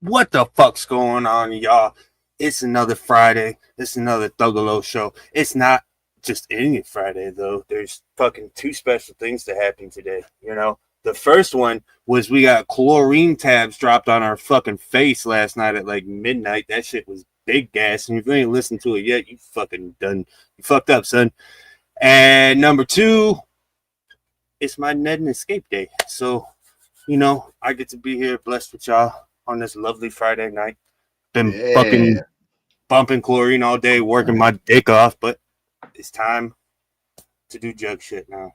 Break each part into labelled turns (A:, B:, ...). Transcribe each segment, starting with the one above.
A: What the fuck's going on, y'all? It's another Friday. It's another Thuggalo show. It's not just any Friday, though. There's fucking two special things that happened today. The first one was we got chlorine tabs dropped on our fucking face last night at like midnight. That shit was big gas. And if you ain't listened to it yet, you fucking done. You fucked up, son. And number two, it's my Ned and Escape day. So, I get to be here blessed with y'all on this lovely Friday night. Been fucking bumping chlorine all day, working my dick off, but it's time to do jug shit now.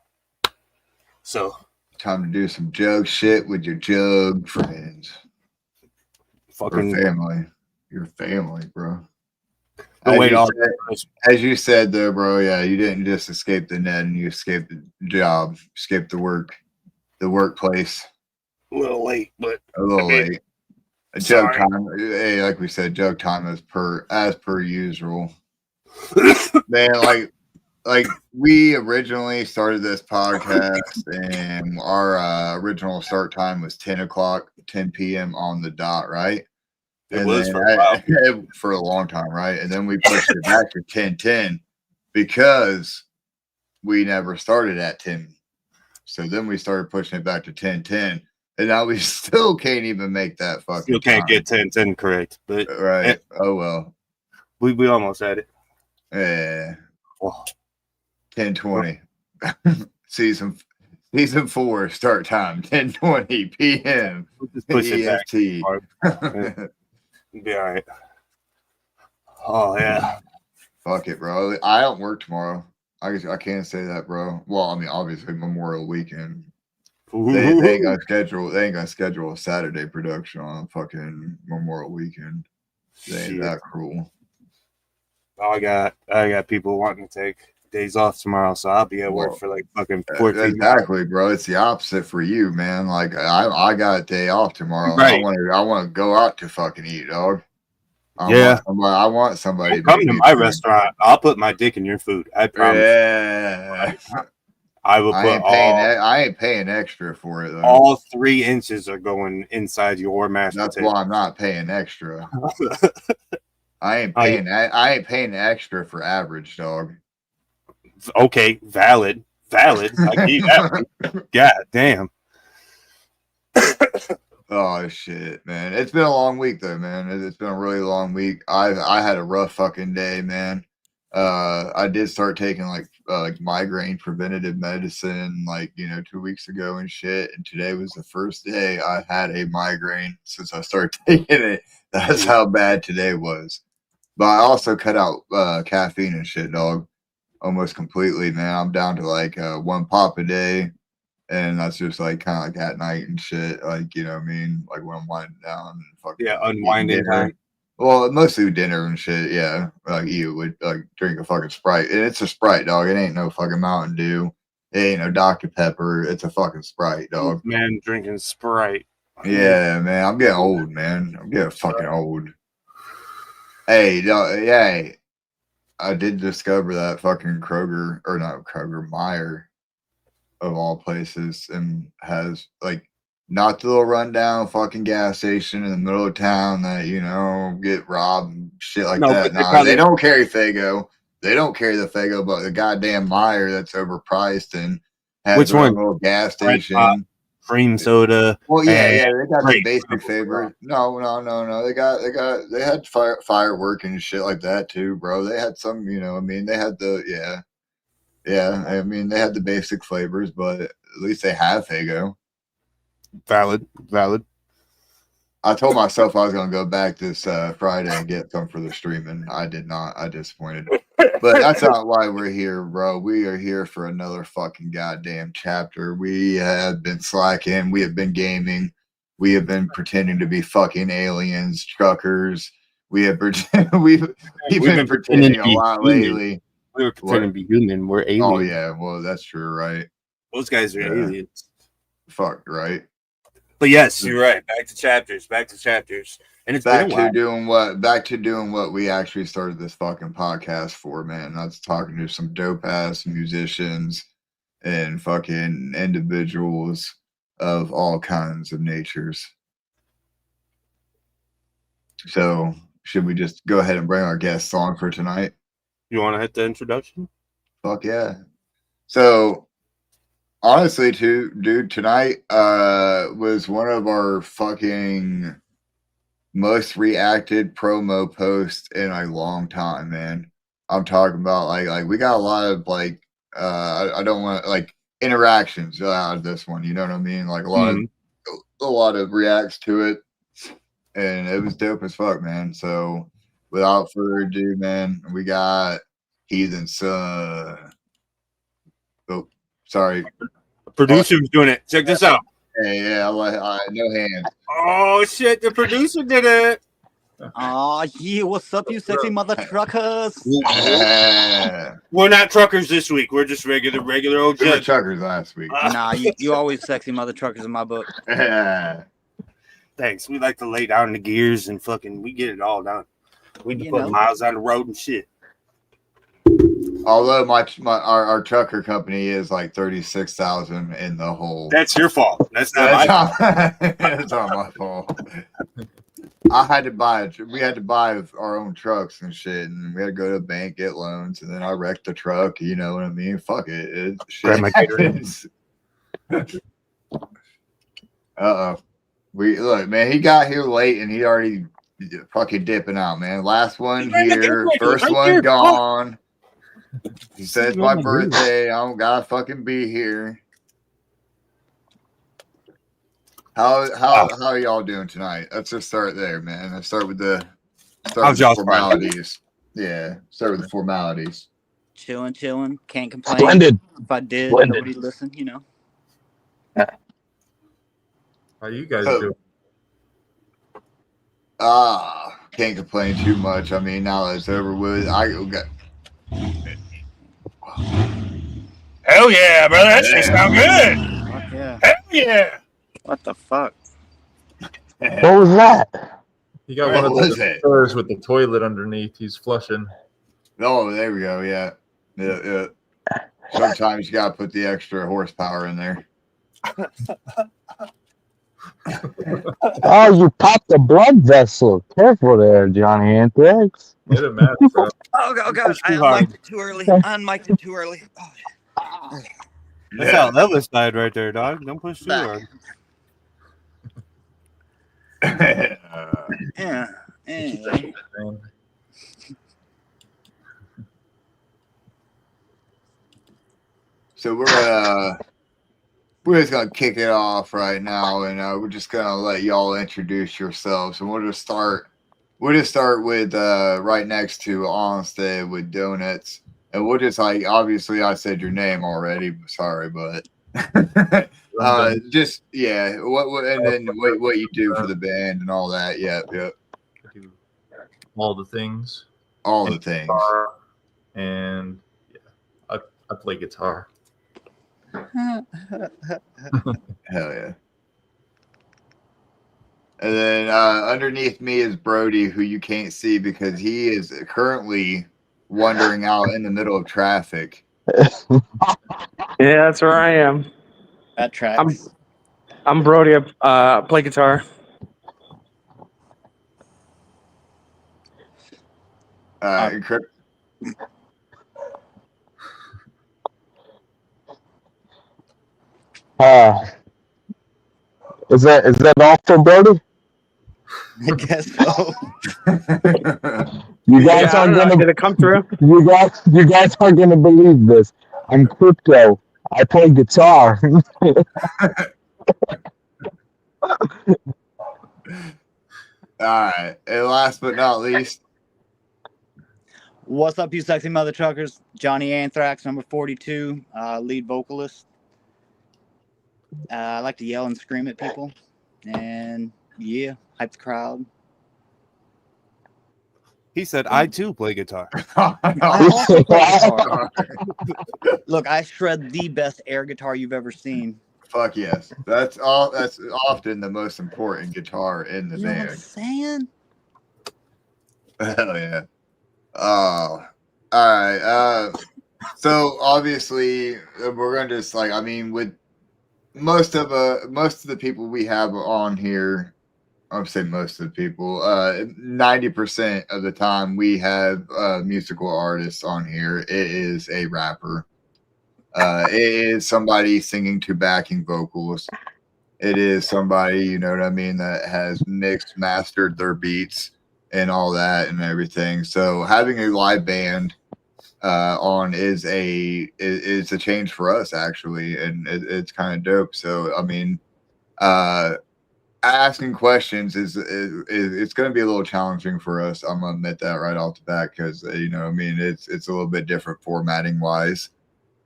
A: So,
B: time to do some jug shit with your jug friends.
A: Fucking
B: or family. Your family, bro. As you said, though, bro, yeah, you didn't just escape the net and you escaped the job, escaped the workplace.
A: A little late, but
B: a little late. Jug time, hey, like we said, jug time as per usual. Man, like we originally started this podcast, and our original start time was 10 p.m. on the dot, right?
A: It was for a while.
B: For a long time, right? And then we pushed it back to 10:10 because we never started at 10. So then we started pushing it back to 10:10, and now we still can't even make that fucking.
A: Still can't get 10:10 correct, but
B: right. Oh well,
A: we almost had it.
B: Yeah. 10:20 season 4 start time 10:20 p.m.
A: Just push it back. Be all right. Oh yeah.
B: Fuck it, bro. I don't work tomorrow. I can't say that, bro. Well, I mean, obviously Memorial Weekend. They ain't gonna schedule a Saturday production on fucking Memorial Weekend. They ain't that cruel.
A: I got people wanting to take days off tomorrow, so I'll be at work for like fucking 14
B: exactly, bro. It's the opposite for you, man. Like I got a day off tomorrow. Right. I want to go out to fucking eat, dog. I want somebody
A: to come to my restaurant. I'll put my dick in your food. I promise.
B: Yeah.
A: I will put
B: I ain't paying extra for it though.
A: All 3 inches are going inside your mashed
B: potato.
A: That's
B: why I'm not paying extra. I ain't paying extra for average, dog.
A: Okay, valid. I give you that one. God damn.
B: Oh shit, man! It's been a long week though, man. It's been a really long week. I had a rough fucking day, man. I did start taking like migraine preventative medicine 2 weeks ago and shit. And today was the first day I had a migraine since I started taking it. That's how bad today was. But I also cut out caffeine and shit, dog, almost completely, man. I'm down to like 1 pop a day. And that's just like kind of like at night and shit. Like, you know what I mean? Like when I'm winding down and fucking
A: unwinding time.
B: Well, mostly dinner and shit, yeah. Like you would like drink a fucking Sprite. And it's a Sprite, dog. It ain't no fucking Mountain Dew. It ain't no Dr. Pepper. It's a fucking Sprite, dog.
A: Man drinking Sprite.
B: Yeah, man. I'm getting old, man. I'm getting fucking old. Hey, dog, yeah. I did discover that fucking Meyer of all places, and has like not the little rundown fucking gas station in the middle of town that get robbed and shit like that. No, they don't carry Faygo. They don't carry the Faygo, but the goddamn Meyer that's overpriced and has their own little gas station.
A: Cream soda.
B: Well, yeah, they got the basic flavor. No. They had firework and shit like that too, bro. They had some, they had the Yeah, I mean they had the basic flavors, but at least they have Faygo.
A: Valid.
B: I told myself I was gonna go back this Friday and get some for the streaming. I did not. I disappointed. But that's not why we're here, bro. We are here for another fucking goddamn chapter. We have been slacking. We have been gaming. We have been pretending to be fucking aliens, truckers. We've been pretending a lot lately.
A: We were pretending to be human. We're aliens.
B: Oh yeah, well that's true, right?
A: Those guys are aliens.
B: Fuck, right?
A: But yes, you're right. Back to chapters, and it's
B: back to doing what we actually started this fucking podcast for, man. That's talking to some dope ass musicians and fucking individuals of all kinds of natures. So should we just go ahead and bring our guests on for tonight?
A: You want to hit the introduction?
B: Fuck yeah. So honestly, dude, tonight was one of our fucking most reacted promo posts in a long time, man. I'm talking about like we got a lot of like I don't want like interactions out of this one, you know what I mean? Like a lot of reacts to it, and it was dope as fuck, man. So without further ado, man, we got Heathen Sun. Oh, sorry.
A: Producer's doing it. Check this out.
B: Hey, yeah, no hands.
A: Oh shit! The producer did it.
C: Aw, yeah, what's up, you sexy mother truckers?
A: We're not truckers this week. We're just regular old
B: We were
A: judges.
B: truckers last week.
C: Nah, you always sexy mother truckers in my book.
B: Yeah.
A: Thanks. We like to lay down the gears and fucking we get it all done. We can
C: You
A: put
C: know.
A: miles on the road and shit.
B: Although our trucker company is like 36,000 in the hole.
A: That's your fault. That's not my fault.
B: That's not my fault. I had to buy it. We had to buy our own trucks and shit, and we had to go to the bank, get loans, and then I wrecked the truck. You know what I mean? Fuck it. It's shit happens. We look, man. He got here late, and he already fucking dipping out, man. Last one here, first one gone. He said it's my birthday. I don't gotta fucking be here. How are y'all doing tonight? Let's just start there, man. Let's start with the formalities. Yeah, start with the formalities.
C: Chilling. Can't complain.
D: Splendid.
C: If I did,
D: Splendid.
C: nobody listened, you know.
E: How you guys doing?
B: Can't complain too much. I mean, now that it's over with, I got.
A: Hell yeah, brother. That shit sound good.
C: Fuck yeah.
A: Hell yeah.
C: What the fuck?
D: What was that?
E: You got
B: What
E: one of
B: was
E: those
B: it?
E: stores with the toilet underneath. He's flushing.
B: Oh, there we go. Yeah. Sometimes you gotta put the extra horsepower in there.
D: Oh, you popped the blood vessel. Careful there, Johnny Anthrax.
E: It didn't matter, bro.
C: Oh, God.
A: Push
C: I
A: too hard.
C: unmiked it too early. Oh,
A: That's how Elvis died right there, dog. Don't push too hard.
C: yeah. Anyway.
E: Man.
B: So we're just gonna kick it off right now, and we're just gonna let y'all introduce yourselves, and we'll just start with right next to Onstead with donuts, and we'll just like obviously I said your name already. Sorry, but just yeah, what and then what you do for the band and all that. Yep.
E: I do all the things.
B: All the things.
E: And yeah, I play guitar.
B: Hell yeah. And then underneath me is Brody, who you can't see because he is currently wandering out in the middle of traffic.
F: Yeah, that's where I am.
C: That tracks.
F: I'm Brody. I play guitar.
B: Encrypt.
D: Is that all for Brody?
C: I guess so.
D: You guys
F: I
D: are
F: don't know.
D: gonna
F: Did it come through?
D: you guys are gonna believe this. I'm crypto. I play guitar.
B: All right. And last but not least,
C: What's up, you sexy mother truckers? Johnny Anthrax, number 42, lead vocalist. I like to yell and scream at people. And yeah, hype the crowd.
A: He said, I too play guitar.
C: I also play guitar. Look, I shred the best air guitar you've ever seen.
B: fuck yes. That's all. That's often the most important guitar in the
C: You know what I'm
B: band.
C: saying?
B: Hell yeah. Oh, all right. So obviously we're gonna just with most of the people we have on here, I'll say most of the people, 90% of the time we have musical artists on here, it is a rapper. It is somebody singing to backing vocals. It is somebody, you know what I mean, that has mixed, mastered their beats and all that and everything. So having a live band on is a change for us actually, and it's kind of dope. So I mean, asking questions is it's going to be a little challenging for us. I'm gonna admit that right off the bat because you know, I mean, it's a little bit different formatting wise.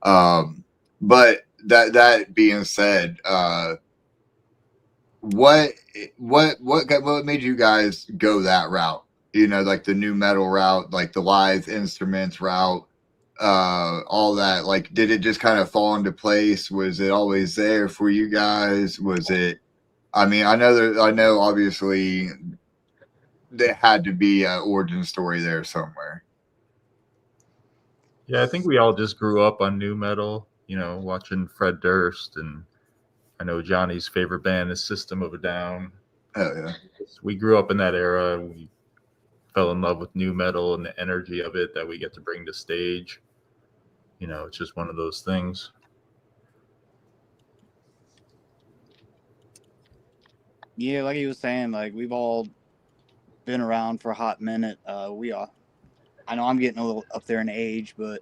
B: But that being said, what made you guys go that route? You know, like the new metal route, like the live instruments route, all that. Like, did it just kind of fall into place? Was it always there for you guys? Was it? I mean, I know obviously there had to be an origin story there somewhere.
E: Yeah, I think we all just grew up on new metal, you know, watching Fred Durst, and I know Johnny's favorite band is System of a Down.
B: Oh yeah.
E: We grew up in that era. We fell in love with new metal and the energy of it that we get to bring to stage. You know, it's just one of those things.
C: Yeah, like he was saying, like we've all been around for a hot minute. I know I'm getting a little up there in age, but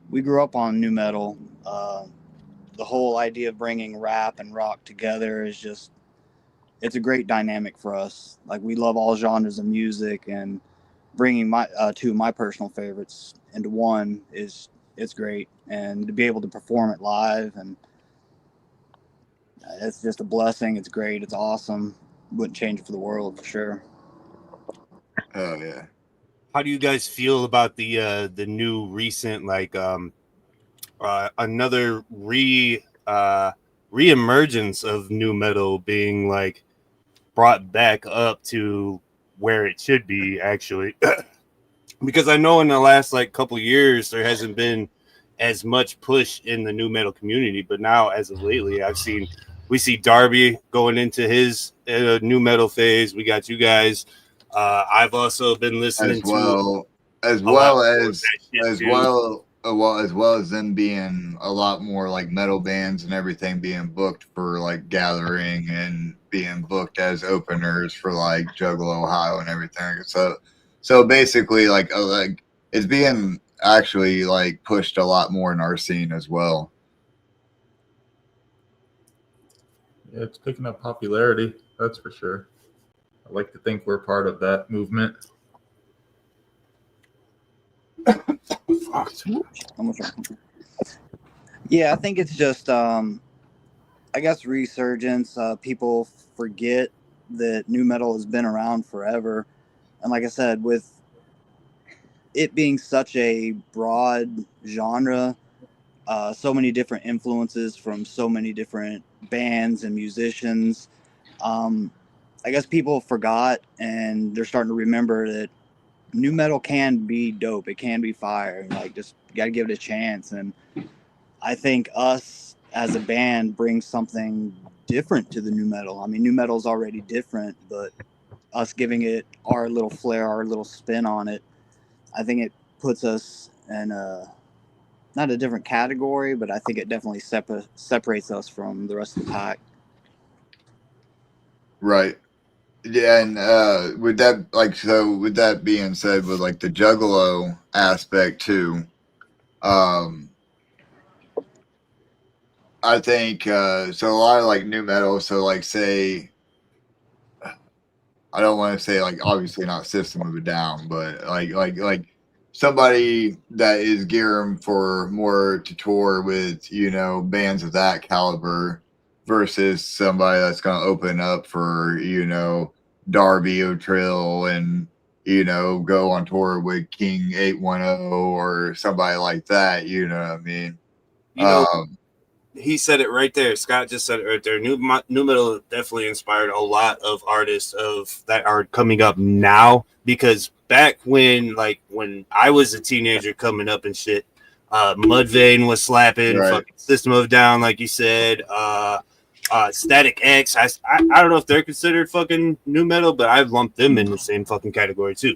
C: we grew up on new metal. The whole idea of bringing rap and rock together is just, it's a great dynamic for us. Like we love all genres of music, and bringing my two of my personal favorites into one it's great, and to be able to perform it live, and it's just a blessing. It's great. It's awesome. Wouldn't change it for the world for sure.
B: Oh yeah.
A: How do you guys feel about the new recent another reemergence of new metal being like brought back up to where it should be actually? Because I know in the last like couple years there hasn't been as much push in the new metal community, but now as of lately we see Darby going into his new metal phase. We got you guys. I've also been listening
B: as well as them being a lot more like metal bands and everything being booked for like Gathering and being booked as openers for like Juggalo Ohio and everything. So basically like it's being actually like pushed a lot more in our scene as well.
E: Yeah, it's picking up popularity, that's for sure. I like to think we're part of that movement.
C: Yeah, I think it's just I guess resurgence. People forget that new metal has been around forever, and like I said, with it being such a broad genre, so many different influences from so many different bands and musicians, I guess people forgot, and they're starting to remember that new metal can be dope. It can be fire. Like, just got to give it a chance. And I think us as a band brings something different to the new metal. I mean, new metal is already different, but us giving it our little flair, our little spin on it, I think it puts us in not a different category, but I think it definitely separates us from the rest of the pack.
B: Right. Yeah, and with that being said, with like the Juggalo aspect too, I think so a lot of like new metal. So like say, I don't want to say like obviously not System of a Down, but like somebody that is gearing for more to tour with, you know, bands of that caliber versus somebody that's going to open up for, you know, Darby O'Trill and, you know, go on tour with King 810 or somebody like that. You know what I mean?
A: You know, he said it right there. Scott just said it right there. New metal definitely inspired a lot of artists that are coming up now, because back when I was a teenager coming up and shit, Mudvayne was slapping,
B: Right.
A: fucking System of a Down, like you said. Static X. I don't know if they're considered fucking new metal, but I've lumped them in the same fucking category too.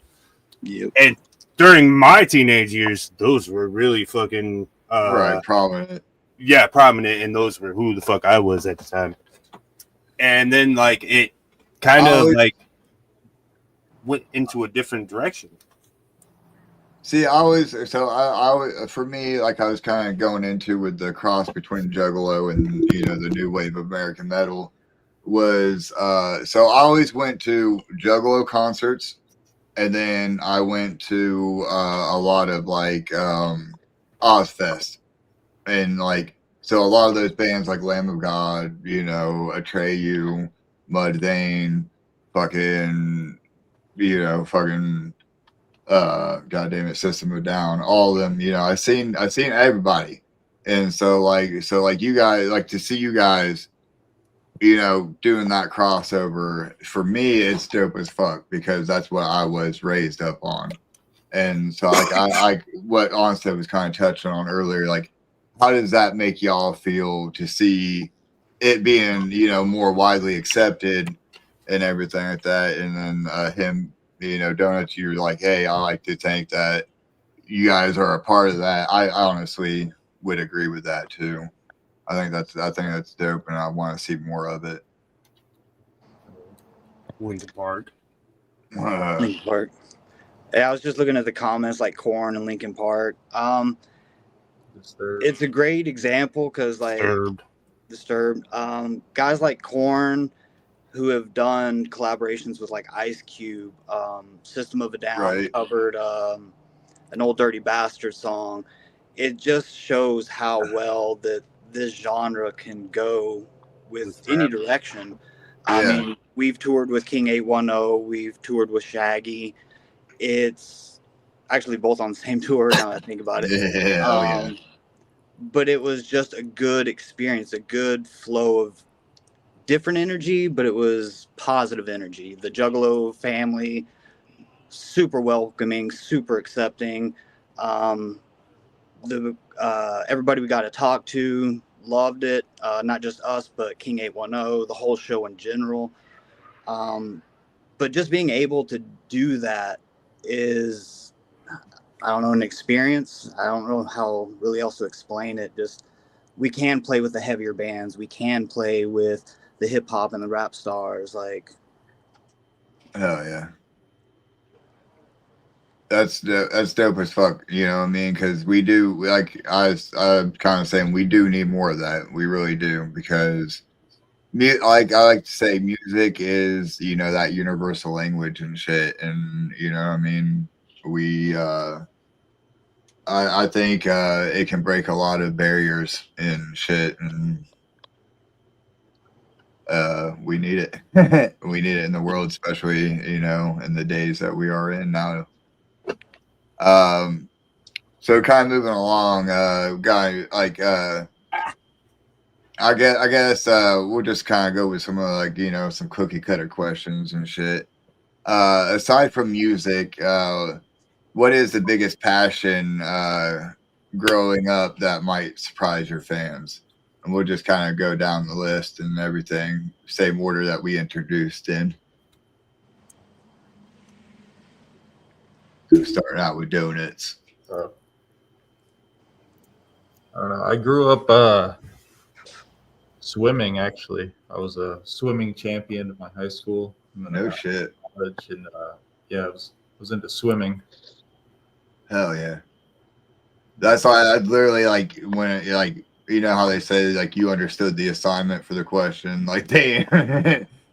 C: Yep.
A: And during my teenage years, those were really fucking
B: right, prominent.
A: Yeah, prominent, and those were who the fuck I was at the time. And then like it kind of like went into a different direction.
B: See, I was for me, like I was kind of going into with the cross between Juggalo and the new wave of American metal was so I always went to Juggalo concerts, and then I went to a lot of like Ozfest, and like so a lot of those bands like Lamb of God, Atreyu, Mudvayne, fucking fucking God damn it, System of a Down, all of them, I've seen everybody. And so you guys, like to see you guys, doing that crossover, for me it's dope as fuck because that's what I was raised up on. And so like I what Onstead was kind of touching on earlier, like how does that make y'all feel to see it being, more widely accepted and everything like that? And then him, Donuts, you're like, hey, I like to think that you guys are a part of that. I honestly would agree with that too. I think that's dope, and I want to see more of it.
A: Linkin Park.
C: Linkin Park. Yeah, I was just looking at the comments like Korn and Linkin Park.
E: Disturbed.
C: It's a great example because like Disturbed. Guys like Korn who have done collaborations with like Ice Cube, System of a Down
B: Right.
C: covered an Old Dirty Bastard song. It just shows how well that this genre can go with any direction. I mean, we've toured with King 810, we've toured with Shaggy. It's actually both on the same tour now that I think about it.
B: Yeah,
C: But it was just a good experience, a good flow of different energy, but it was positive energy. The Juggalo family, super welcoming, super accepting. Everybody we got to talk to loved it. Not just us, but King 810, the whole show in general. But just being able to do that is, I don't know, an experience. I don't know how really else to explain it. Just we can play with the heavier bands. We can play with the hip hop and the rap stars. Like,
B: hell yeah. That's dope as fuck. You know what I mean? Because we do, like I'm kind of saying, we do need more of that. We really do, because like I like to say, music is that universal language and shit. And what I mean, we I think it can break a lot of barriers and shit, and we need it. We need it in the world, especially in the days that we are in now. So kind of moving along, guy, like I guess we'll just kind of go with some like some cookie cutter questions and shit. Aside from music, what is the biggest passion growing up that might surprise your fans? And we'll just kind of go down the list and everything, same order that we introduced in. So starting out with Donuts.
E: I don't know. I grew up swimming, actually. I was a swimming champion in my high school.
B: No shit.
E: College, and yeah, I was into swimming.
B: Hell yeah. That's why I literally like when like how they say like you understood the assignment for the question. Like they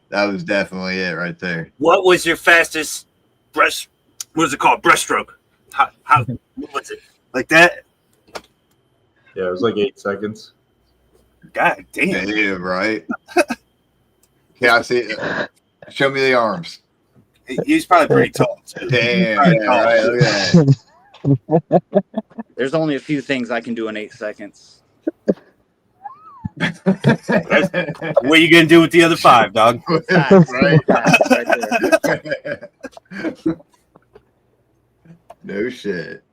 B: that was definitely it right there.
A: What was your fastest what is it called? Breaststroke. How what was it? Like that?
E: Yeah, it was like 8 seconds.
A: God damn.
B: Yeah, right. Can I see it? Show me the arms.
A: He's probably pretty tall too.
B: Damn, yeah, right. Look at that.
C: there's only a few things I can do in 8 seconds.
A: What are you gonna do with the other 5, dog?
C: Facts,
B: Right.
C: facts right there.
B: No shit.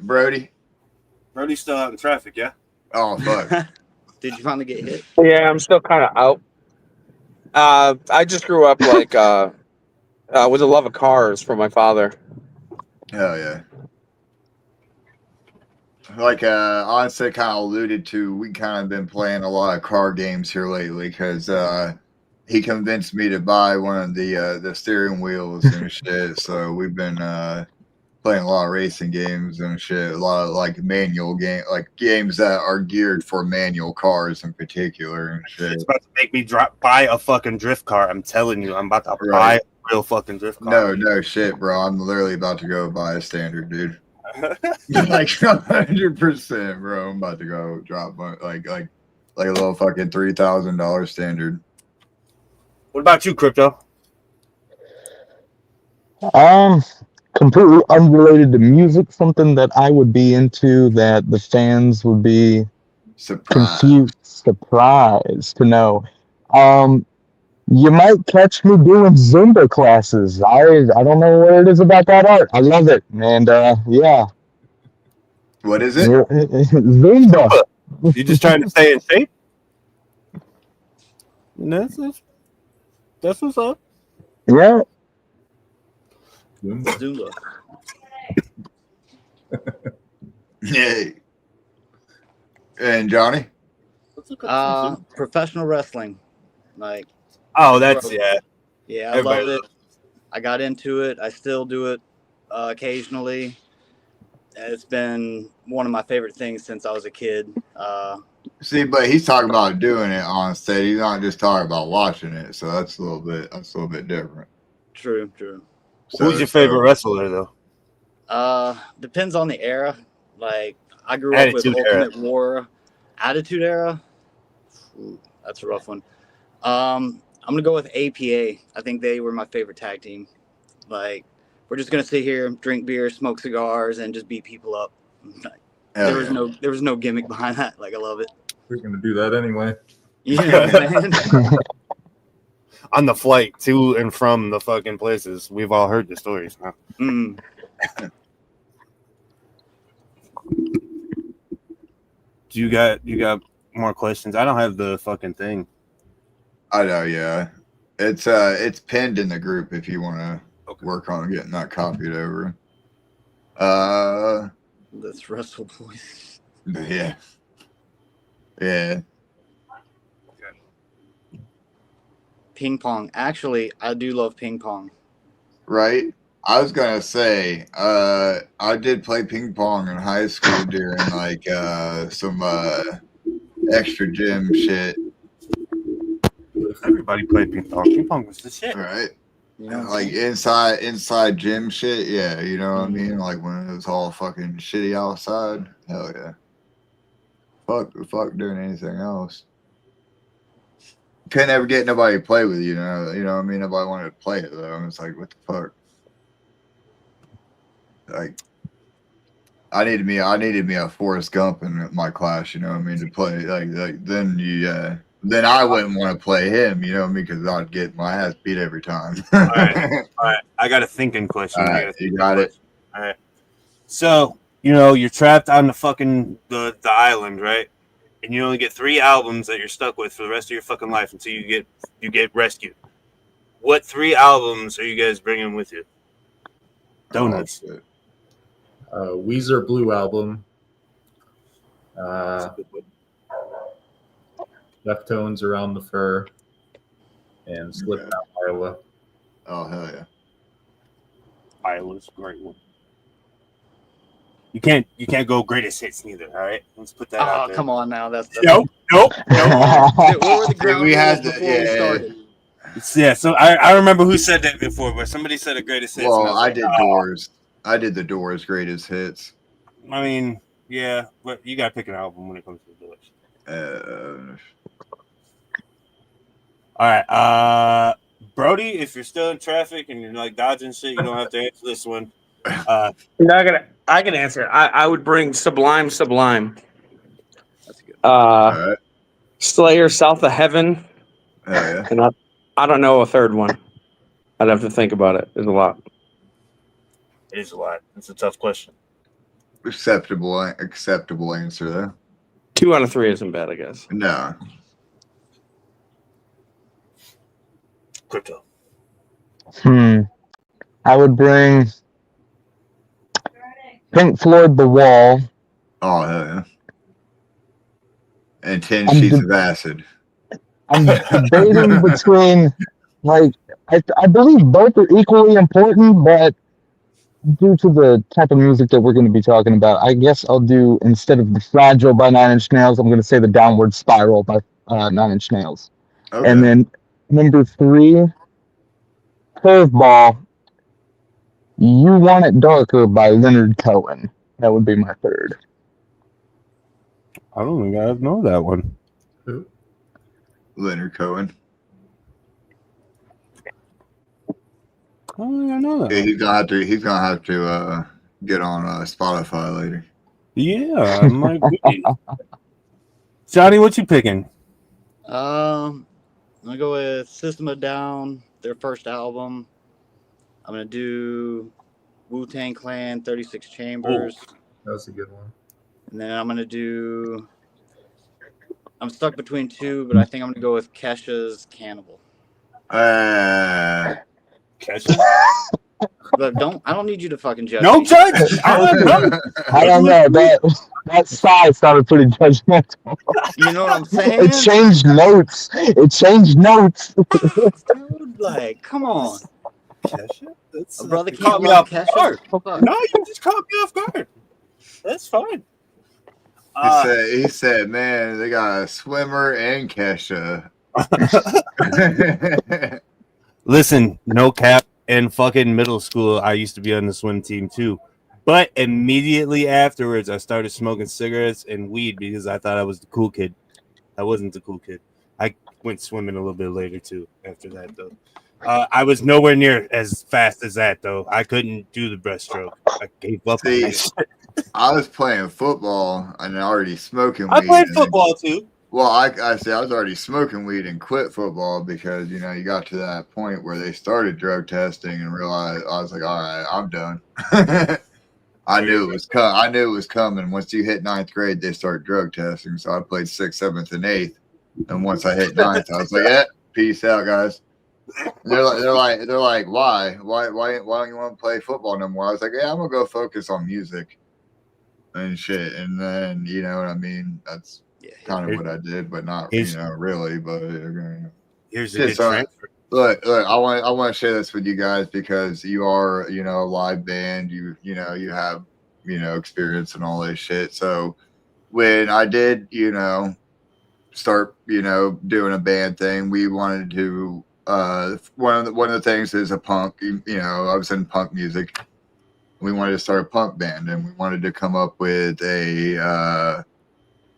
B: Brody.
A: Brody's still out in traffic, yeah?
B: Oh fuck.
C: Did you finally get hit?
F: Yeah, I'm still kind of out. I just grew up like with a love of cars from my father.
B: Hell yeah. Like honestly kind of alluded to, we kind of been playing a lot of car games here lately because he convinced me to buy one of the steering wheels and shit. So we've been playing a lot of racing games and shit, a lot of like manual like games that are geared for manual cars in particular and shit.
A: It's about to make me buy a fucking drift car. I'm telling you, I'm about to buy
B: Right.
A: a real fucking drift car.
B: No shit, bro. I'm literally about to go buy a standard, dude. Like 100%, bro. I'm about to go drop like a little fucking $3,000 standard.
A: What about you, Crypto?
D: Completely unrelated to music, something that I would be into that the fans would be surprised to know. You might catch me doing Zumba classes. I don't know what it is about that art. I love it, and yeah.
B: What is it?
D: Zumba.
A: You just trying to stay in shape? That's what's up.
D: Yeah.
C: Zumba.
B: Yay. And Johnny?
C: Professional wrestling. Like,
A: oh, that's yeah.
C: Yeah, I love it. I got into it. I still do it occasionally. It's been one of my favorite things since I was a kid.
B: See, but he's talking about doing it on stage. He's not just talking about watching it. So that's a little bit different.
C: True.
B: So,
A: who's your favorite wrestler though?
C: Depends on the era. Like I grew up with Ultimate War, Attitude Era. Ooh, that's a rough one. I'm gonna go with APA. I think they were my favorite tag team. Like we're just gonna sit here, drink beer, smoke cigars, and just beat people up. Like, there was no gimmick behind that. Like I love it.
E: We're gonna do that anyway.
C: You know what I'm saying?
A: On the flight to and from the fucking places, we've all heard the stories. Huh?
C: Mm.
A: Do you got more questions? I don't have the fucking thing.
B: I know, yeah. It's pinned in the group if you want to work on getting that copied over.
C: Let's wrestle, boys.
B: Yeah.
C: Ping pong. Actually, I do love ping pong.
B: Right? I was gonna say, I did play ping pong in high school during like some extra gym shit.
A: Everybody played ping pong. Ping pong was the shit.
B: Right.
C: Yeah.
B: Like inside gym shit, yeah, you know what I mean? Like when it was all fucking shitty outside. Hell yeah. Fuck doing anything else. Couldn't ever get nobody to play with you know what I mean? Nobody wanted to play it though. It's like what the fuck? Like I needed me a Forrest Gump in my class, you know what I mean, to play like then I wouldn't want to play him, you know what I mean, because I'd get my ass beat every time.
A: All right. I got a thinking question.
B: All right, you got it.
A: All right. So, you're trapped on the fucking the island, right? And you only get 3 albums that you're stuck with for the rest of your fucking life until you get rescued. What 3 albums are you guys bringing with you? Donuts.
E: Weezer Blue Album. Deftones Around the Fur. And Slipknot Iowa.
B: Oh, hell yeah.
A: Iowa's a great one. You can't go greatest hits neither. All right, let's put that out there.
C: Oh, come on now. That's
A: nope.
C: What were the ground rules before we started?
A: Yeah, so I remember who said that before, but somebody said a greatest hits.
B: Well, I did Doors. I did the Doors greatest hits.
A: I mean, yeah, but you gotta pick an album when it comes to the Doors. All right, Brody, if you're still in traffic and you're like dodging shit, you don't have to answer this one.
F: I can answer it. I would bring Sublime.
C: That's good.
B: Right.
F: Slayer, South of Heaven.
B: Yeah.
F: And I don't know a third one. I'd have to think about it. There's a lot.
A: It is a lot. It's a tough question.
B: Acceptable answer there.
F: 2 out of 3 isn't bad, I guess.
B: No.
A: Crypto.
D: I would bring Pink Floyd The Wall.
B: Oh, hell yeah. And 10
D: I'm
B: sheets
D: de-
B: of acid.
D: I'm debating between, like, I believe both are equally important, but due to the type of music that we're going to be talking about, I guess I'll do, instead of The Fragile by Nine Inch Nails, I'm going to say The Downward Spiral by Nine Inch Nails.
B: Okay.
D: And then number 3, Curveball, You Want It Darker by Leonard Cohen. That would be my 3rd.
A: I don't think I know that one.
E: Who?
B: Leonard Cohen.
A: I don't think I know that.
B: Yeah,
A: one.
B: he's gonna have to get on Spotify later.
A: Yeah, I might be. Johnny, what you picking?
C: I'm gonna go with System of a Down, their first album. I'm gonna do Wu-Tang Clan, 36 Chambers,
E: That's a good one.
C: and then I'm gonna do. I'm stuck between 2, but I think I'm gonna go with Kesha's Cannibal.
A: Kesha?
C: But I don't need you to fucking judge.
A: No
C: me.
A: judge.
D: I don't know. That sigh sounded pretty judgmental.
C: You know what I'm saying?
D: It changed notes.
C: Dude, like, come on.
A: Kesha? That's,
C: A brother
A: you
C: can't
A: caught me
C: love
A: off
C: Kesha.
A: guard.
C: Fuck.
A: No, you just caught me off guard. That's fine.
B: He said, man, they got a swimmer and Kesha.
A: Listen, no cap. In fucking middle school, I used to be on the swim team too. But immediately afterwards, I started smoking cigarettes and weed because I thought I was the cool kid. I wasn't the cool kid. I went swimming a little bit later too after that, though. I was nowhere near as fast as that, though. I couldn't do the breaststroke. I gave up on that shit.
B: I was playing football and already smoking weed.
A: I played football too.
B: Well, I say I was already smoking weed and quit football because, you know, you got to that point where they started drug testing and realized, I was like, all right, I'm done. I knew it was coming. Once you hit 9th grade, they start drug testing. So I played 6th, 7th, and 8th. And once I hit 9th, I was like, yeah, peace out, guys. And they're like, why don't you want to play football no more? I was like, yeah, I'm gonna go focus on music and shit. And then, you know what I mean? That's kind of what I did, but not, you know, really. But
A: here's a good transfer.
B: Look, I want to share this with you guys because you are, you know, a live band. You know, you have, you know, experience and all this shit. So when I did, you know, start, you know, doing a band thing, we wanted to. One of the things is a punk. You know, I was in punk music. We wanted to start a punk band, and we wanted to come up with a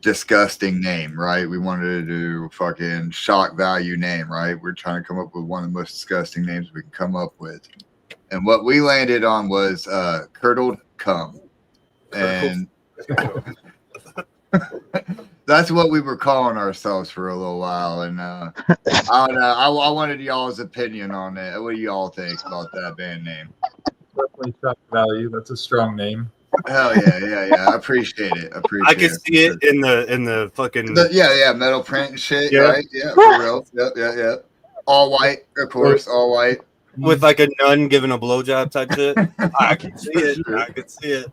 B: disgusting name, right? We wanted to do fucking shock value name, right? We're trying to come up with one of the most disgusting names we can come up with, and what we landed on was curdled cum, and that's what we were calling ourselves for a little while. And I don't know. I wanted y'all's opinion on it. What do y'all think about that band name?
E: Definitely shock value. That's a strong name.
B: Hell yeah. I appreciate it.
A: I can see it in the fucking
B: metal print and shit. Yeah. Right? Yeah, for real. Yeah. All white, of course. All white.
A: With like a nun giving a blowjob type shit. I can see it.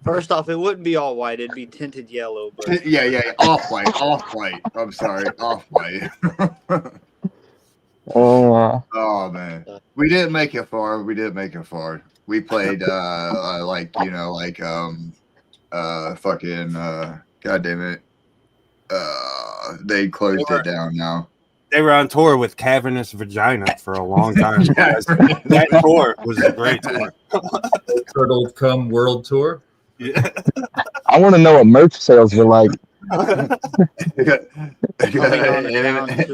C: First off, it wouldn't be all white; it'd be tinted yellow. But
B: yeah, off white. I'm sorry, off white. Oh man, we didn't make it far. We played fucking god damn it. They closed it down now.
A: They were on tour with Cavernous Vagina for a long time. That tour was a great tour.
E: Curdled Cum World Tour.
A: Yeah.
D: I want to know what merch sales were like.
C: to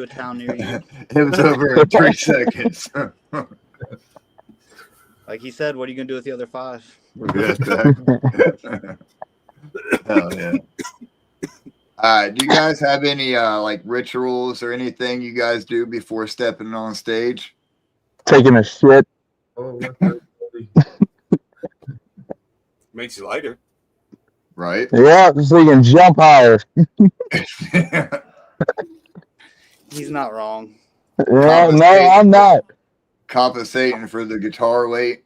C: a town near you.
B: It was over in 3 seconds.
C: Like he said, what are you gonna do with the other 5?
B: Hell yeah. Do you guys have any like rituals or anything you guys do before stepping on stage?
D: Taking a shit.
E: Oh,
A: makes you lighter.
B: right?
D: Yeah, so you can jump higher.
C: He's not wrong.
D: Yeah, no, I'm not.
B: Compensating for the guitar weight.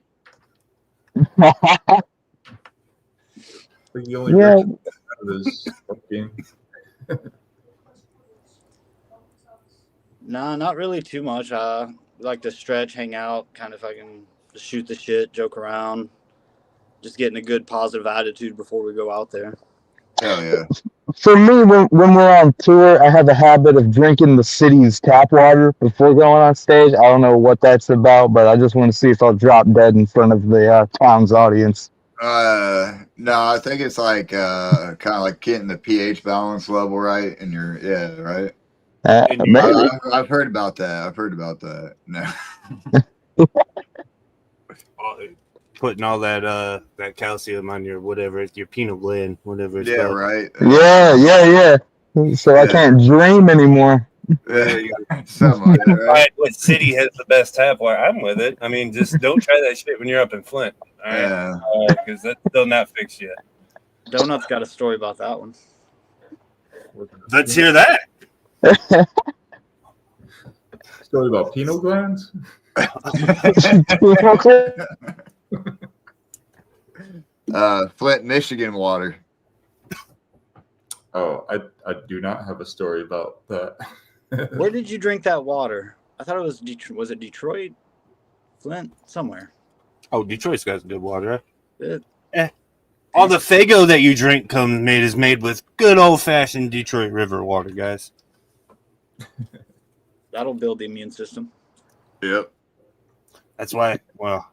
E: The only
D: Yeah.
E: Richard is fucking.
C: Nah, not really too much. We like to stretch, hang out, kind of fucking just shoot the shit, joke around, just getting a good positive attitude before we go out there.
B: Hell yeah.
D: For me, when we're on tour, I have a habit of drinking the city's tap water before going on stage. I don't know what that's about, but I just want to see if I'll drop dead in front of the town's audience.
B: No, I think it's like kind of like getting the pH balance level right, and right.
D: Maybe.
B: I've heard about that. No.
A: Putting all that calcium on your whatever, your pineal gland, whatever it's
B: Yeah,
A: called.
B: right.
D: Yeah. So I can't dream anymore.
B: Something like that, right?
A: What city has the best tap water? I'm with it. I mean, just don't try that shit when you're up in Flint. All right,
B: Yeah.
A: because that's still not fixed yet.
C: Donut's got a story about that one.
A: Let's hear that.
E: Story about penal glands?
B: Flint, Michigan water.
E: Oh, I do not have a story about that.
C: Where did you drink that water? I thought it was Detroit. Was it Detroit? Flint? Somewhere.
A: Oh, Detroit's got good water.
C: It,
A: All the Fago that you drink is made with good old fashioned Detroit River water, guys.
C: that'll build the immune system.
B: Yep.
A: That's why. Well,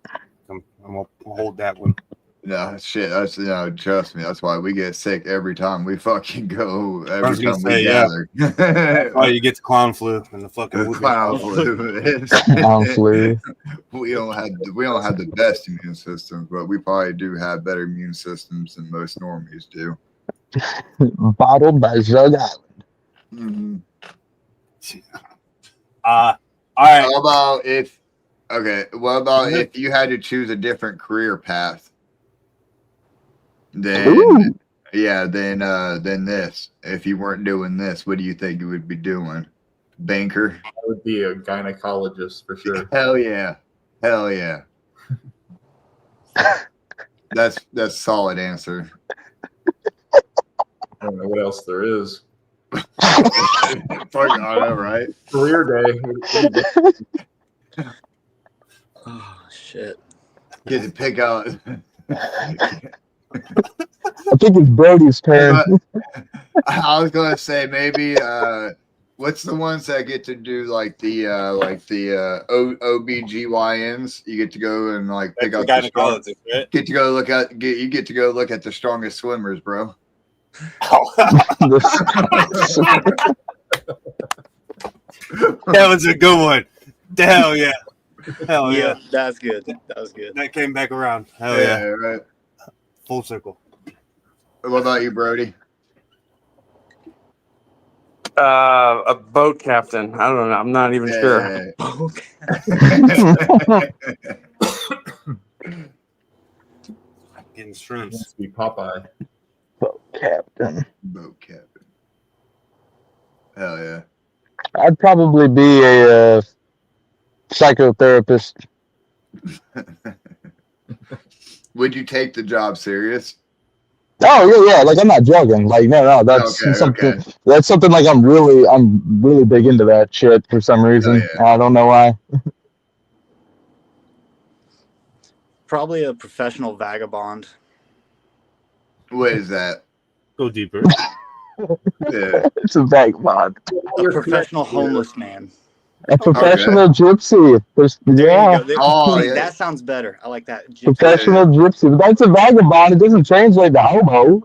A: I'm gonna hold that one.
B: No, shit. That's trust me. That's why we get sick every time we fucking go. Every
A: was gonna
B: time
A: say,
B: we
A: yeah.
B: gather.
A: Oh, you get the clown flu and the fucking
B: The
A: whooping
B: clown
A: cough.
B: flu.
D: Clown flu.
B: We don't have the best immune systems, but we probably do have better immune systems than most normies do.
D: Bottled by Zug Island.
B: Mm-hmm.
A: All right.
B: What about if you had to choose a different career path? Then
D: Ooh.
B: then this. If you weren't doing this, what do you think you would be doing? Banker?
E: I would be a gynecologist for sure.
B: Hell yeah. That's a solid answer.
E: I don't know what else there is.
B: Fucking I know, right?
E: Career day.
C: Oh shit!
B: Get to pick out.
D: I think it's Brody's turn.
B: I was gonna say maybe what's the ones that get to do like the OBGYNs? You get to go and like pick out the strong,
A: right?
B: get to go look at the strongest swimmers, bro.
A: That was a good one. Hell yeah. Hell yeah.
C: That's good. That was good.
A: That came back around. Hell yeah.
B: Right.
A: Full circle.
B: What about you, Brody?
F: A boat captain. I don't know. I'm not even sure.
A: Getting shrimps.
E: Must be Popeye.
D: Boat captain.
B: Boat captain. Hell yeah.
D: I'd probably be a psychotherapist.
B: Would you take the job serious?
D: Oh yeah. Like I'm not joking. Like no. That's something.
B: Okay.
D: That's something like I'm really big into that shit for some reason.
B: yeah.
D: I don't know why.
C: Probably a professional vagabond.
B: What is that?
A: Go deeper.
B: Yeah.
D: It's a vagabond.
C: A professional homeless man.
D: A professional gypsy.
C: There
D: Yeah.
C: you go.
B: Oh, yeah.
C: That sounds better. I like that.
D: Professional gypsy. But that's a vagabond. It doesn't translate to homo.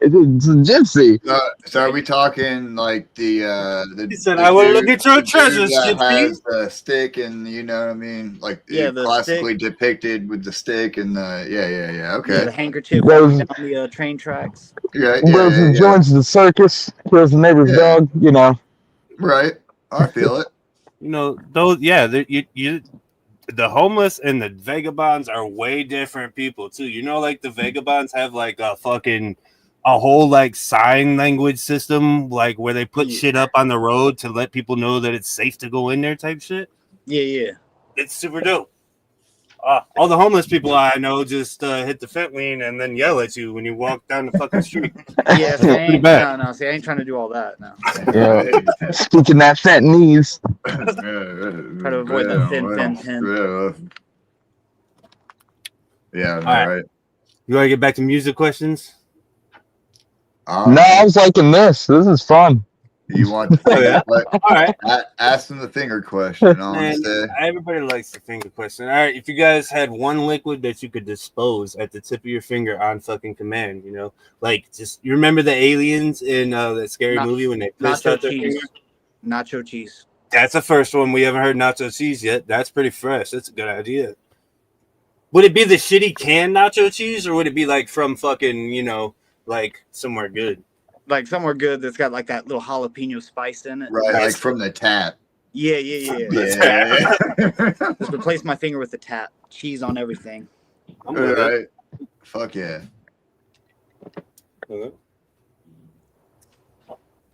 D: It's a gypsy.
B: So are we talking like the
A: He said, "I will look at your treasures,
B: that
A: gypsy."
B: has the stick and you know what I mean, like
C: Yeah, the
B: classically
C: stick.
B: depicted with the stick and the yeah.
C: Yeah,
B: Okay.
C: the handkerchief
D: Goes-
C: on the train tracks.
B: Yeah,
D: Goes and joins the circus. Kills the neighbor's
B: Yeah.
D: dog. You know.
B: Right. I feel it.
A: You know, those. Yeah, the homeless and the vagabonds are way different people too. You know, like the vagabonds have like a fucking a whole like sign language system, like where they put shit up on the road to let people know that it's safe to go in there, type shit.
C: Yeah.
A: It's super dope. All the homeless people I know just hit the fentanyl and then yell at you when you walk down the fucking street.
C: Yeah, see, I ain't, no. See, I ain't trying to do all that. No.
D: Yeah. Speaking that fat knees.
C: Try to avoid that thin pin.
B: Yeah,
A: All right. You want to get back to music questions?
D: No, I was liking this. This is fun.
B: You want the finger
A: All right.
B: Ask them the finger question.
A: Everybody likes the finger question. All right. If you guys had one liquid that you could dispose at the tip of your finger on fucking command, you know, like just you remember the aliens in that scary movie when they pissed out their finger?
C: Nacho cheese.
A: That's the first one. We haven't heard nacho cheese yet. That's pretty fresh. That's a good idea. Would it be the shitty canned nacho cheese, or would it be like from fucking, you know, like somewhere good?
C: Like somewhere good that's got like that little jalapeno spice in it.
B: Right, like from the tap.
C: Yeah. Just replace my finger with the tap. Cheese on everything.
B: All right. Fuck yeah.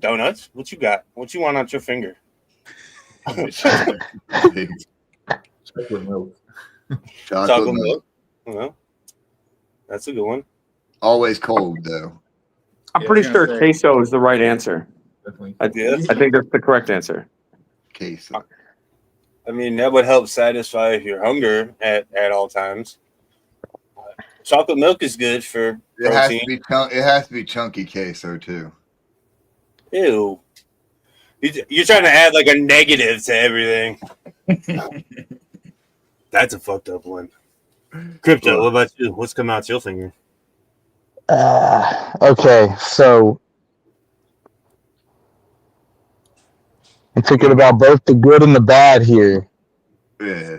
A: Donuts? What you got? What you want on your finger?
E: Chocolate milk.
B: Chocolate milk.
A: Well, that's a good one.
B: Always cold though.
F: I'm pretty sure queso is the right answer.
E: Definitely.
F: I think that's the correct answer.
B: Queso.
A: I mean, that would help satisfy your hunger at all times. Chocolate milk is good for protein.
B: It has to be chunky queso too.
A: Ew. You're trying to add like a negative to everything. That's a fucked up one. Crypto, what about you? What's coming out your finger?
D: Okay, so I'm thinking about both the good and the bad here.
B: Yeah.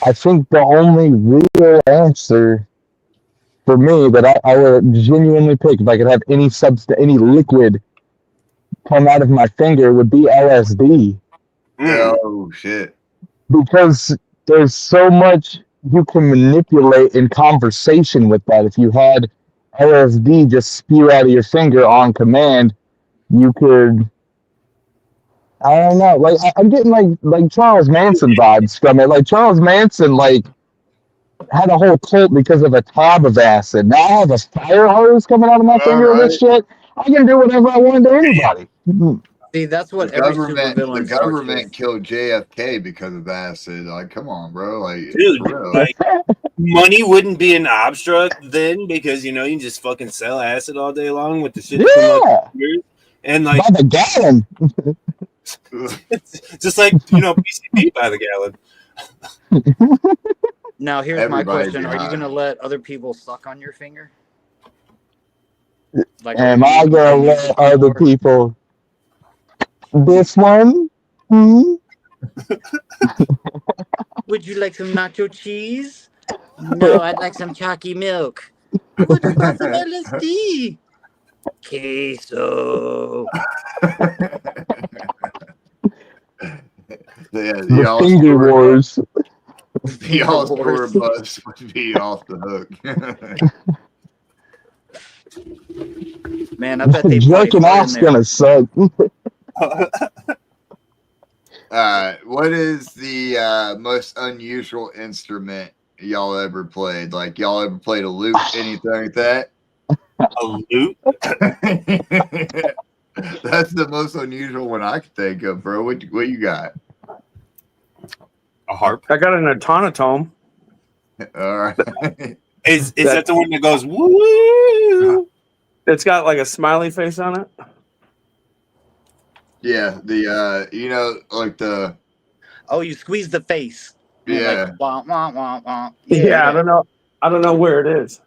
D: I think the only real answer for me that I would genuinely pick if I could have any any liquid come out of my finger would be LSD.
B: Oh shit.
D: Because there's so much you can manipulate in conversation with that. If you had LSD just spew out of your finger on command, you could, I don't know, like I'm getting like Charles Manson vibes from it. Like Charles Manson had a whole cult because of a tab of acid. Now I have a fire hose coming out of my finger with this shit. I can do whatever I want to anybody.
C: See, that's what
B: the government killed JFK because of acid. Like, come on, bro. Like,
A: dude, like money wouldn't be an obstruct then because you know you can just fucking sell acid all day long with the shit. And like
D: by the gallon.
A: Just like PCP by the gallon.
C: Now here's my question: are you gonna let other people suck on your finger? Like,
D: am I gonna let other people? This one?
C: Would you like some nacho cheese? No, I'd like some chalky milk. What about some LSD? Queso.
D: The finger wars.
B: The all-store bus would be off the
C: hook. Man, I bet they
D: jerking off's gonna suck.
B: What is the most unusual instrument y'all ever played? Like y'all ever played a lute, anything like that?
A: A lute?
B: That's the most unusual one I can think of, bro. What you got?
A: A harp?
F: I got an autonotome.
B: All right.
A: Is that the one that goes woo?
F: It's got like a smiley face on it.
B: Yeah, the like the.
C: Oh, you squeeze the face.
B: Yeah.
C: Like, wah, wah, wah, wah.
F: Yeah, I don't know where it is.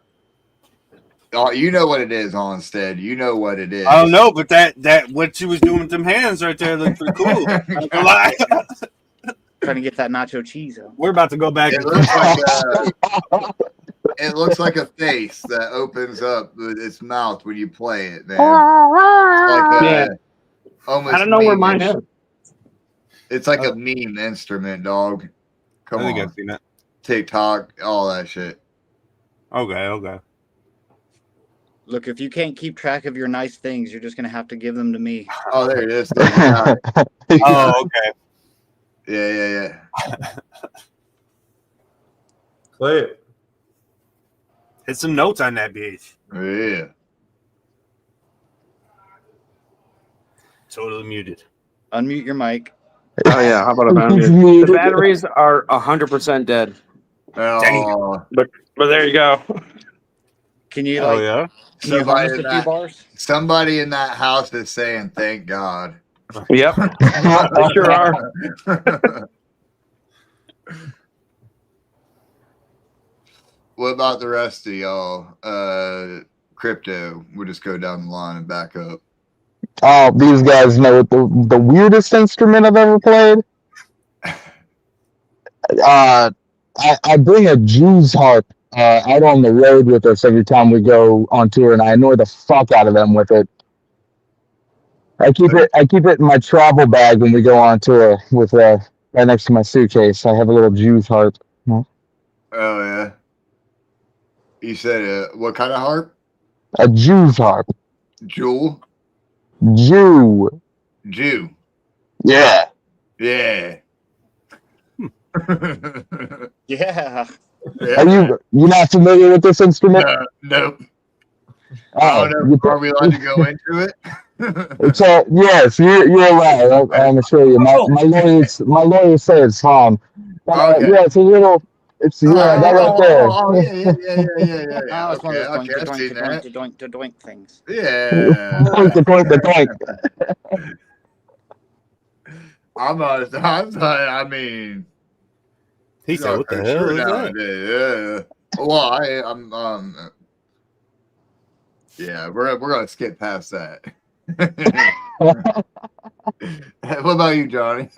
B: Oh, you know what it is, Onstead. You know what it is.
A: I don't know, but that what she was doing with them hands right there looked pretty cool. Not gonna lie.
C: Trying to get that nacho cheese out.
A: We're about to go back.
B: It looks like a face that opens up with its mouth when you play it, man. Almost
F: I don't know where mine is.
B: It's like a meme instrument, dog. Come on.
A: I've seen that.
B: TikTok, all that shit.
A: Okay.
C: Look, if you can't keep track of your nice things, you're just gonna have to give them to me.
B: Oh, there it is. There you got it.
A: Oh, okay.
B: Yeah.
E: Play it.
A: Hit some notes on that bitch.
B: Yeah.
A: Totally muted.
C: Unmute your mic.
F: Oh yeah, how about a
D: He's
F: boundary? The
D: muted.
F: batteries are 100% dead.
B: Oh,
F: But there you go.
C: Can you
A: Oh
C: like?
A: yeah.
C: Can you hum
B: somebody
C: us
B: in
C: a few
B: that
C: bars?
B: somebody in that house is saying, "Thank God."
F: Yep, they sure are.
B: What about the rest of y'all? Crypto. We'll just go down the line and back up.
D: Oh, these guys know what the weirdest instrument I've ever played. I bring a Jew's harp out on the road with us every time we go on tour, and I annoy the fuck out of them with it. I keep it in my travel bag when we go on tour with right next to my suitcase. I have a little Jew's harp.
B: Oh yeah. You said what kind of harp?
D: A Jew's harp.
B: Jewel.
D: Jew.
B: Jew.
D: Yeah.
B: Yeah.
C: Yeah.
D: Are you not familiar with this instrument?
B: Nope.
D: Oh,
B: Are we allowed to go into it?
D: It's yes, you're allowed. I'm gonna show you. My lawyers say it's fine. But,
B: Okay.
D: yeah, it's a little. It's that right there.
B: Yeah.
C: Oh, it's one of those
B: Okay, I've seen that.
C: doink things.
B: Yeah.
D: The doink.
B: I mean,
A: He said, "What the hell is that?"
B: nowadays, yeah. Well, I'm yeah, we're gonna skip past that. What about you, Johnny?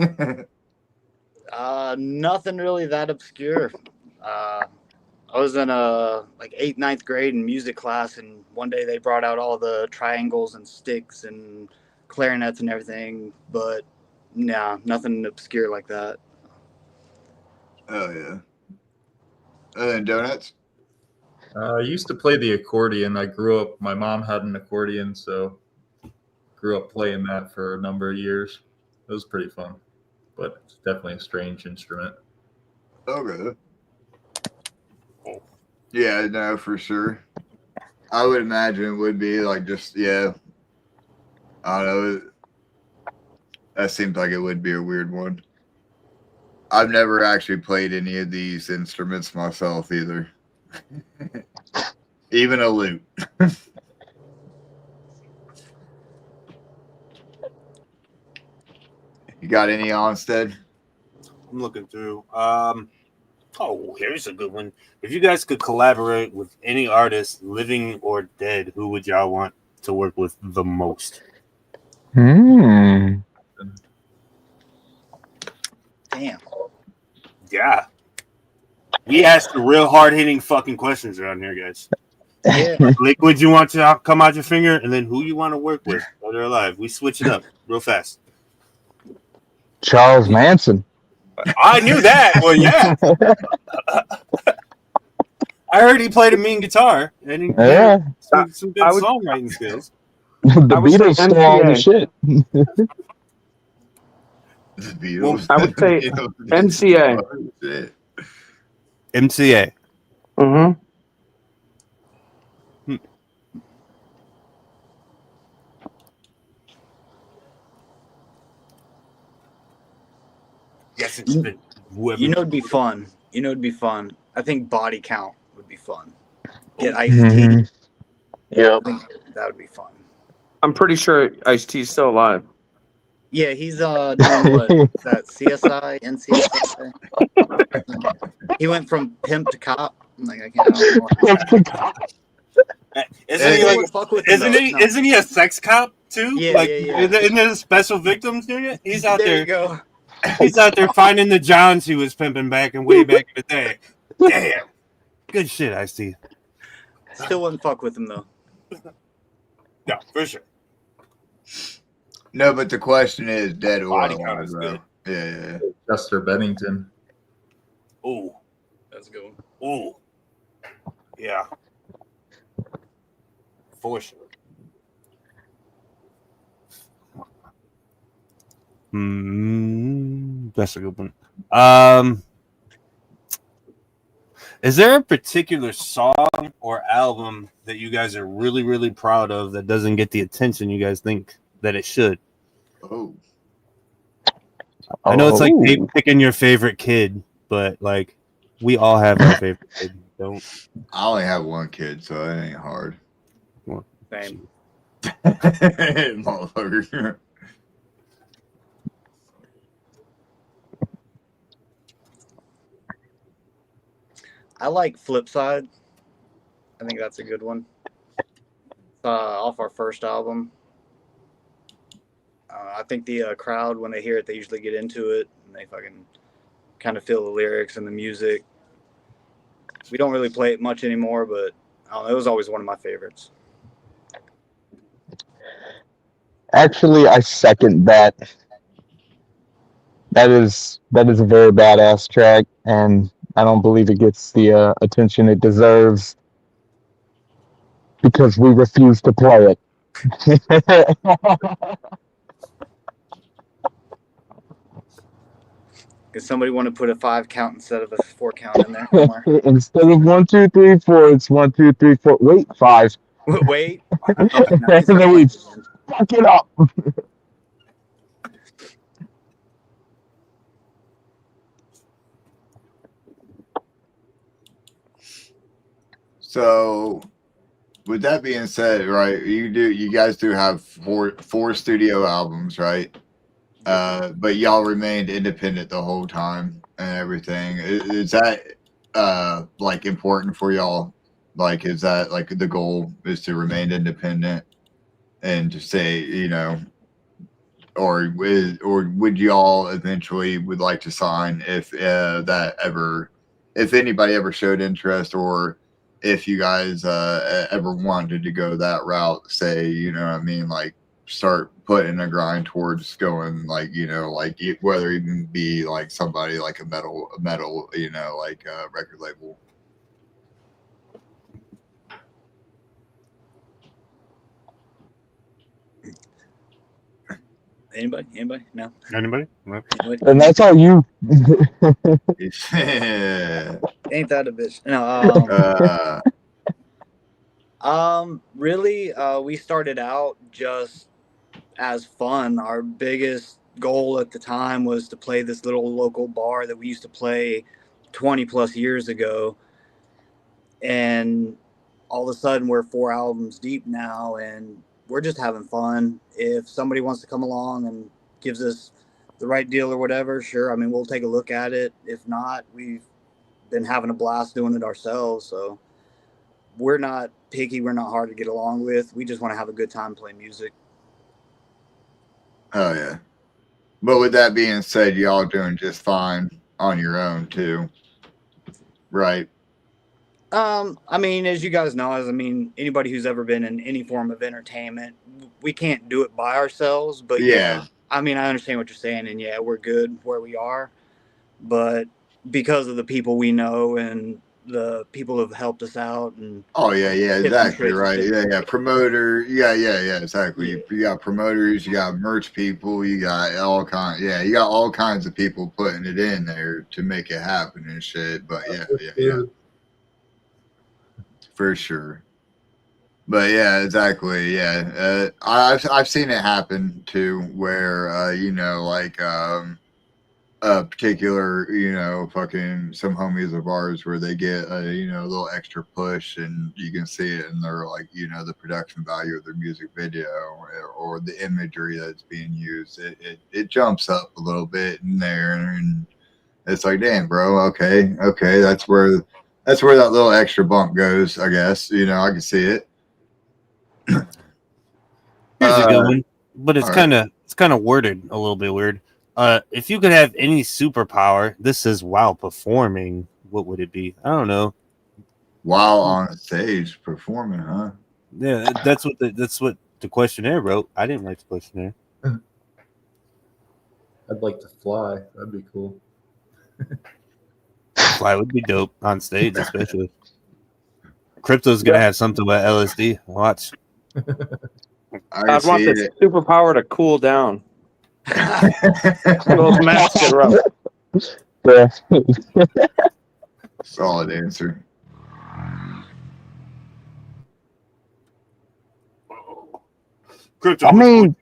C: Nothing really that obscure. I was in like 8th, 9th grade in music class, and one day they brought out all the triangles and sticks and clarinets and everything, but nah, nothing obscure like that.
B: Oh yeah. And then donuts.
E: I used to play the accordion. I grew up. My mom had an accordion, so grew up playing that for a number of years. It was pretty fun, but it's definitely a strange instrument.
B: Okay. Yeah, no, for sure. I would imagine it would be like just I don't know. That seems like it would be a weird one. I've never actually played any of these instruments myself either. Even a lute. You got any Onstead?
A: I'm looking through. Oh, here's a good one. If you guys could collaborate with any artist, living or dead, who would y'all want to work with the most?
D: Hmm.
C: Damn.
A: Yeah. We ask the real hard-hitting fucking questions around here, guys.
C: Yeah.
A: Liquid you want to come out your finger, and then who you want to work with, dead or alive. We switch it up real fast.
D: Charles Manson.
A: I knew that. Well, yeah. I heard he played a mean guitar, and he
D: Yeah.
A: had some good songwriting skills.
D: The
F: I would say
D: Beatles stole all the
F: MCA.
D: shit.
B: The Beatles.
F: I would say NCA.
B: Oh, shit.
A: MCA.
F: Mm-hmm.
A: Yes, it's been whoever.
C: You know it'd be fun. I think Body Count would be fun. Get Ice
D: Mhm.
C: T.
F: Yeah.
C: I think that would be fun.
F: I'm pretty sure Ice-T's still alive.
C: Yeah, he's doing what? Is that CSI, NCSI? He went from pimp to cop. I'm like, I don't know.
A: Isn't he like?
C: Fuck with him,
A: Isn't
C: though.
A: he?
C: No.
A: Isn't he a sex cop too?
C: Yeah,
A: like,
C: yeah.
A: Isn't there a special victims unit? He's out
C: There
A: there.
C: you go.
A: He's out there finding the Johns he was pimping back in way back in the day. Damn, good shit, Ice-T.
C: Still wouldn't fuck with him though.
A: No, for sure.
B: No, but the question is dead or
A: Body
B: alive,
A: count is
B: bro.
A: good.
B: Yeah.
E: Chester Bennington.
A: Ooh,
C: That's a good one.
A: ooh, yeah. for sure. That's a good one. Is there a particular song or album that you guys are really, really proud of that doesn't get the attention you guys think that it should?
B: Oh,
A: I know it's like picking your favorite kid, but like we all have our favorite kid. Don't.
B: I only have one kid, so it ain't hard.
C: Same.
B: Motherfucker.
C: I like Flipside. I think that's a good one. Off our first album. I think the crowd, when they hear it, they usually get into it and they fucking kind of feel the lyrics and the music. We don't really play it much anymore, but I don't know, it was always one of my favorites.
D: Actually, I second that. That is a very badass track, and I don't believe it gets the attention it deserves because we refuse to play it.
C: Does somebody want to put a 5 count instead of a 4 count in there somewhere?
D: Instead of 1, 2, 3, 4, it's 1, 2, 3, 4. Wait, 5.
C: Wait.
D: And then we fuck it up.
B: So, with that being said, right, you guys do have four studio albums, right? But y'all remained independent the whole time and everything. Is that like important for y'all? Like, is that like the goal is to remain independent and to say, you know, or would y'all eventually would like to sign if if anybody ever showed interest, or if you guys ever wanted to go that route, say, you know what I mean, like start putting a grind towards going, like, you know, like whether even be like somebody like a metal, you know, like a record label.
C: Anybody? No.
A: Anybody? No.
D: And that's all you.
C: Ain't that a bitch? No. Really, we started out just as fun. Our biggest goal at the time was to play this little local bar that we used to play 20 plus years ago. And all of a sudden we're 4 albums deep now and we're just having fun. If somebody wants to come along and gives us the right deal or whatever, sure. I mean, we'll take a look at it. If not, we've been having a blast doing it ourselves. So we're not picky. We're not hard to get along with. We just want to have a good time playing music.
B: Oh yeah. But with that being said, y'all doing just fine on your own too, right?
C: I mean, as you guys know, anybody who's ever been in any form of entertainment, we can't do it by ourselves. But yeah, I mean, I understand what you're saying, and yeah, we're good where we are. But because of the people we know and the people who have helped us out, and
B: exactly, right, promoter, exactly. You got promoters, you got merch people, you got all kinds, you got all kinds of people putting it in there to make it happen and shit. But yeah. For sure. But yeah, exactly. Yeah. I've seen it happen too, where, you know, like, a particular, you know, fucking some homies of ours where they get a, you know, a little extra push and you can see it in their, like, you know, the production value of their music video or the imagery that's being used. It jumps up a little bit in there and it's like, damn, bro. Okay. That's where that little extra bump goes, I guess. You know, I can see it.
A: Here's a good one, but it's kind of worded a little bit weird. If you could have any superpower, this is while performing, what would it be? I don't know.
B: While on stage performing, huh?
A: Yeah, that's what the questionnaire wrote. I didn't write the questionnaire.
E: I'd like to fly. That'd be cool.
A: Fly would be dope on stage, especially. Crypto's gonna have something about LSD. Watch.
F: I'd want the superpower to cool down. Those masks get rough.
D: Yeah.
B: Solid answer.
A: Crypto,
D: I
A: what's
D: mean,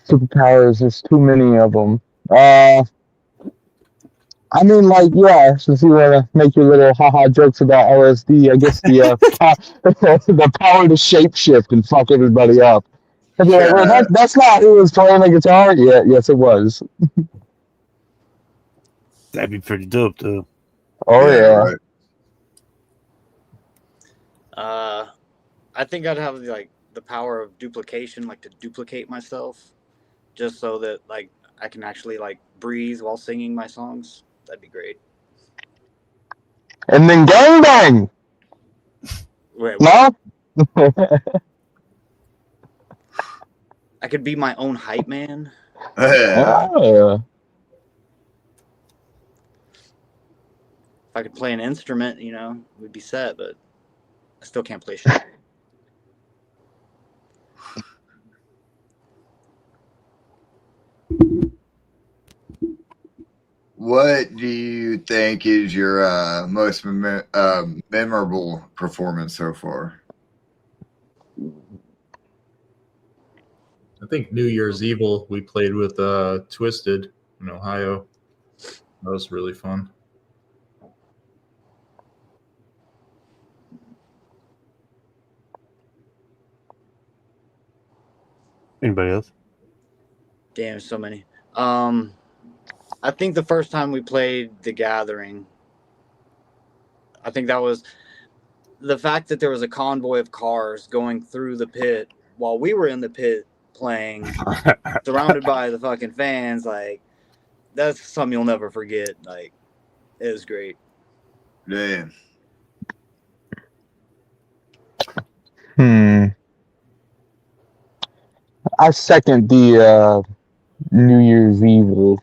D: superpowers. There's too many of them. I mean, like, yeah. Since you want to make your little haha jokes about LSD, I guess the the power to shapeshift and fuck everybody up. I'd be like, well, that's not who was playing the guitar. Yeah, yes, it was.
A: that'd be pretty dope, though.
D: Oh yeah.
B: Right.
C: I think I'd have the power of duplication, like to duplicate myself, just so that like I can actually like breathe while singing my songs. That'd be great.
D: And then gangbang.
C: Wait,
D: No.
C: I could be my own hype man.
B: Yeah.
D: Oh.
C: If I could play an instrument, we'd be set. But I still can't play shit.
B: What do you think is your most memorable performance so far?
E: I think New Year's Evil we played with Twisted in Ohio. That was really fun.
A: Anybody else?
C: Damn, so many. I think the first time we played The Gathering, I think that was the fact that there was a convoy of cars going through the pit while we were in the pit playing, surrounded by the fucking fans. Like, that's something you'll never forget. Like, it was great.
B: Damn.
D: I second the New Year's Evil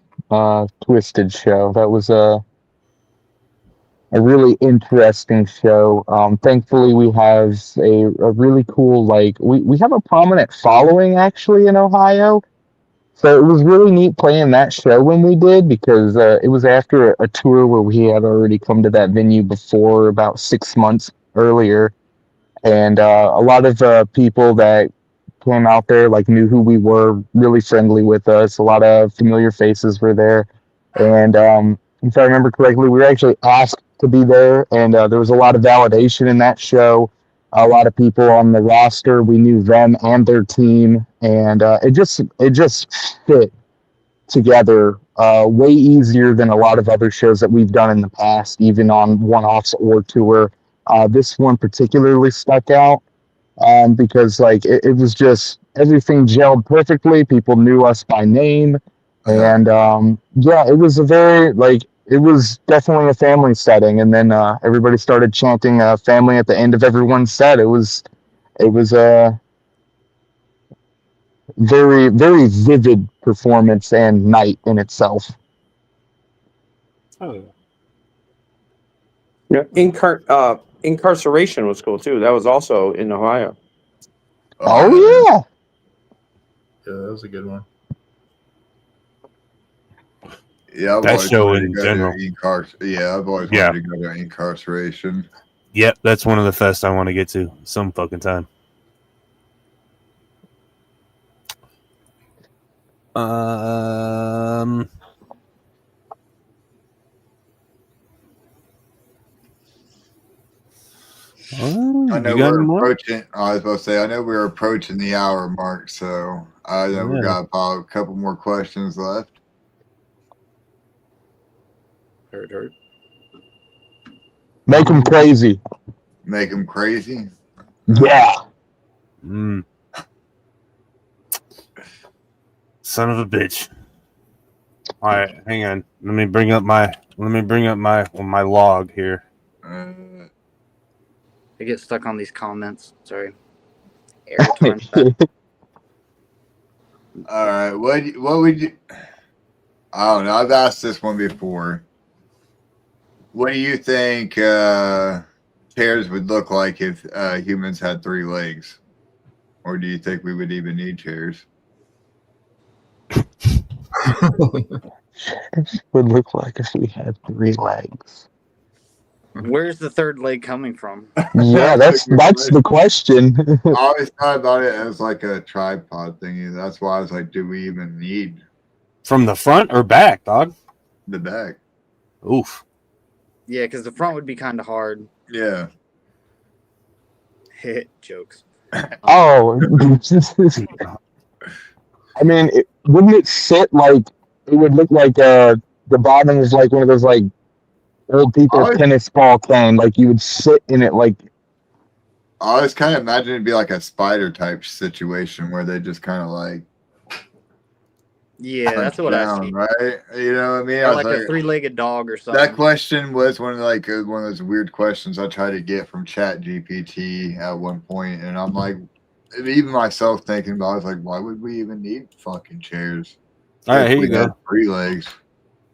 D: Twisted show. That was a really interesting show. Thankfully, we have a really cool, we have a prominent following actually in Ohio. So it was really neat playing that show when we did, because it was after a tour where we had already come to that venue before, about 6 months earlier. And a lot of people that came out there knew who we were, really friendly with us. A lot of familiar faces were there. And if I remember correctly, we were actually asked to be there, and there was a lot of validation in that show. A lot of people on the roster, we knew them and their team, and it just fit together way easier than a lot of other shows that we've done in the past, even on one-offs or tour. This one particularly stuck out because it was just everything gelled perfectly. People knew us by name, and it was a very it was definitely a family setting. And then everybody started chanting "family" at the end of everyone's set. It was a very, very vivid performance and night in itself.
A: Oh,
F: Yeah, Incarceration was cool too. That was also in Ohio.
D: Oh yeah.
E: Yeah, that was a good one.
B: Yeah, I've
A: That
B: always
A: show
B: wanted
A: in
B: to go
A: general.
B: to I've always wanted to go to Incarceration.
A: Yep, that's one of the fests I want to get to some fucking time.
B: I know
A: you got any more?
B: approaching. I was about to say, I know we're approaching the hour mark, so I know we got a couple more questions left.
C: Heard.
D: Make them crazy.
B: Make them crazy.
D: Yeah.
A: Son of a bitch. All right, hang on. Let me bring up my log here.
C: I get stuck on these comments. Sorry. Every time.
B: All right. What would you? I don't know. I've asked this one before. What do you think chairs would look like if humans had 3 legs? Or do you think we would even need chairs?
D: Would look like if we had 3 legs.
C: Where's the third leg coming from?
D: Yeah, that's the question.
B: I always thought about it as like a tripod thingy. That's why I was like, do we even need
A: From the front or back, dog?
B: the back?
A: Oof.
C: Yeah, because the front would be kind of hard.
B: Yeah.
C: Jokes.
D: Oh, I mean, wouldn't it sit like it would look like the bottom is like one of those like old people tennis ball kind, like you would sit in it like.
B: I always kind of imagine it'd be like a spider type situation where they just kind of like.
C: Yeah, that's what I see.
B: Right? You know what I mean?
C: Or like a 3-legged dog or something.
B: That question was one of those weird questions I tried to get from Chat GPT at one point, and I'm like, even myself thinking about it, I was like, why would we even need fucking chairs?
A: All right, here you go.
B: 3 legs.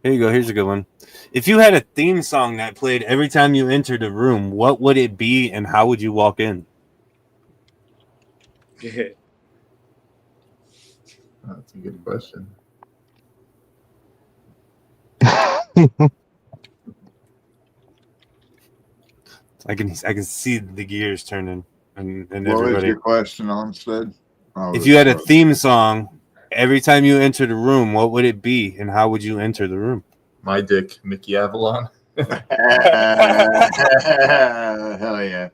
A: Here you go. Here's a good one. If you had a theme song that played every time you entered a room, what would it be and how would you walk in?
E: That's a good question.
A: I can see the gears turning and
B: What
A: everybody.
B: was your question, Armstead?
A: If you had a theme song every time you entered a room, what would it be and how would you enter the room?
E: My dick, Mickey Avalon.
B: Hell yeah.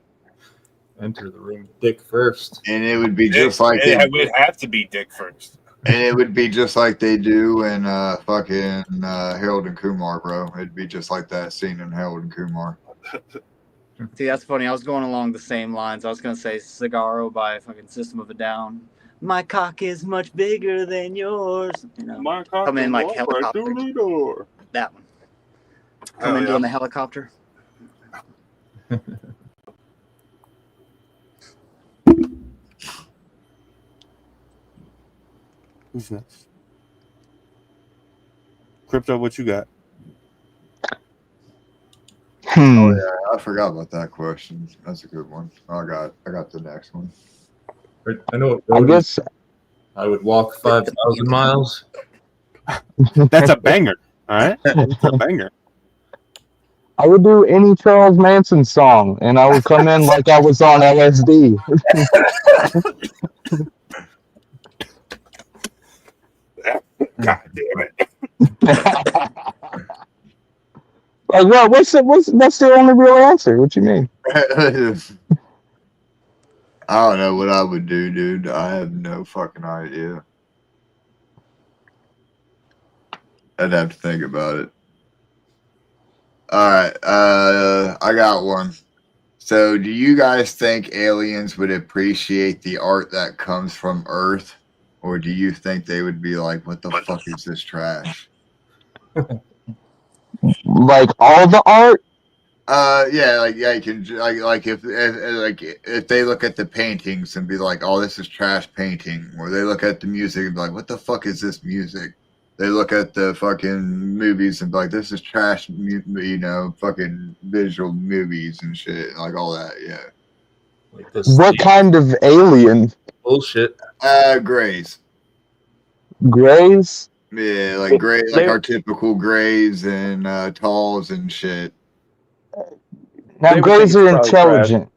E: Enter the room dick first.
B: And it would be just like
A: it would have to be dick first.
B: And it would be just like they do in fucking Harold and Kumar, bro. It'd be just like that scene in Harold and Kumar.
C: See, that's funny. I was going along the same lines. I was going to say Cigarro by fucking System of a Down. My cock is much bigger than yours. You know,
A: My cock
C: come in like
A: walk right
C: helicopter.
A: through the door.
C: That one. Come in doing the helicopter.
A: Who's next? Crypto, what you got?
B: Oh yeah, I forgot about that question. That's a good one. I got the next one.
E: I know.
D: I guess
E: I would walk 5,000 miles.
A: That's a banger. All right, that's a banger.
D: I would do any Charles Manson song, and I would come in like I was on LSD.
A: God damn it!
D: Like, well, that's the only real answer? What you mean?
B: I don't know what I would do, dude. I have no fucking idea. I'd have to think about it. All right, I got one. So, do you guys think aliens would appreciate the art that comes from Earth, or do you think they would be like, "What the fuck is this trash"?
D: Like all the art?
B: Yeah, you can like if they look at the paintings and be like, "Oh, this is trash painting," or they look at the music and be like, "What the fuck is this music?" They look at the fucking movies and be like, "This is trash," fucking visual movies and shit, like all that. Yeah.
E: Like this.
D: What kind of alien?
E: Bullshit.
B: Grays.
D: Grays?
B: Yeah, like gray, like our typical grays and talls and shit.
D: Now, grays are intelligent,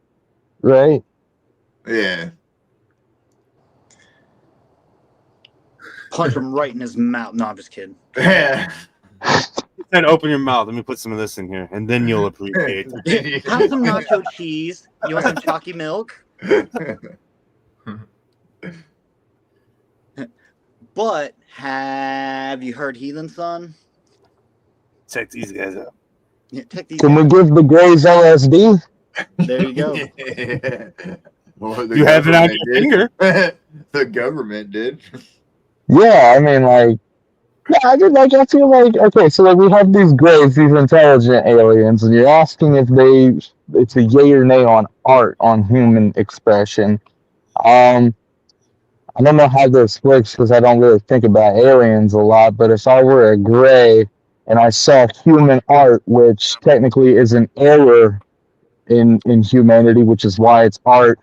D: right?
B: Yeah.
C: Punch him right in his mouth. No, I'm just kidding.
B: Yeah.
A: Then open your mouth. Let me put some of this in here, and then you'll appreciate it.
C: Have some nacho cheese. You want some chalky milk? But have you heard Heathen Sun?
A: Check these guys out.
C: Yeah,
D: Can we give the Grays LSD?
C: There you go.
B: Well,
A: You have it on your finger.
B: The government did.
D: Yeah, I mean, like, yeah, I feel like, okay, so like we have these Grays, these intelligent aliens, and you're asking if it's a yay or nay on art, on human expression. I don't know how this works because I don't really think about aliens a lot, but if I were a Gray and I saw human art, which technically is an error in humanity, which is why it's art.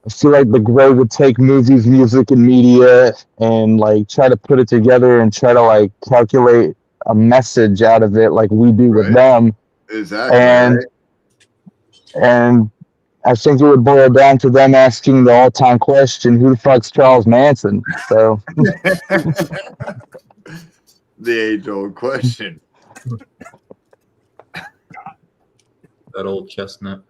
D: I feel like the Gray would take movies, music, and media and like try to put it together and try to like calculate a message out of it, like we do with
B: Right.
D: them.
B: Exactly.
D: And
B: Right?
D: and I think it would boil down to them asking the all-time question: who the fuck's Charles Manson? So
B: The age-old question.
E: That old chestnut.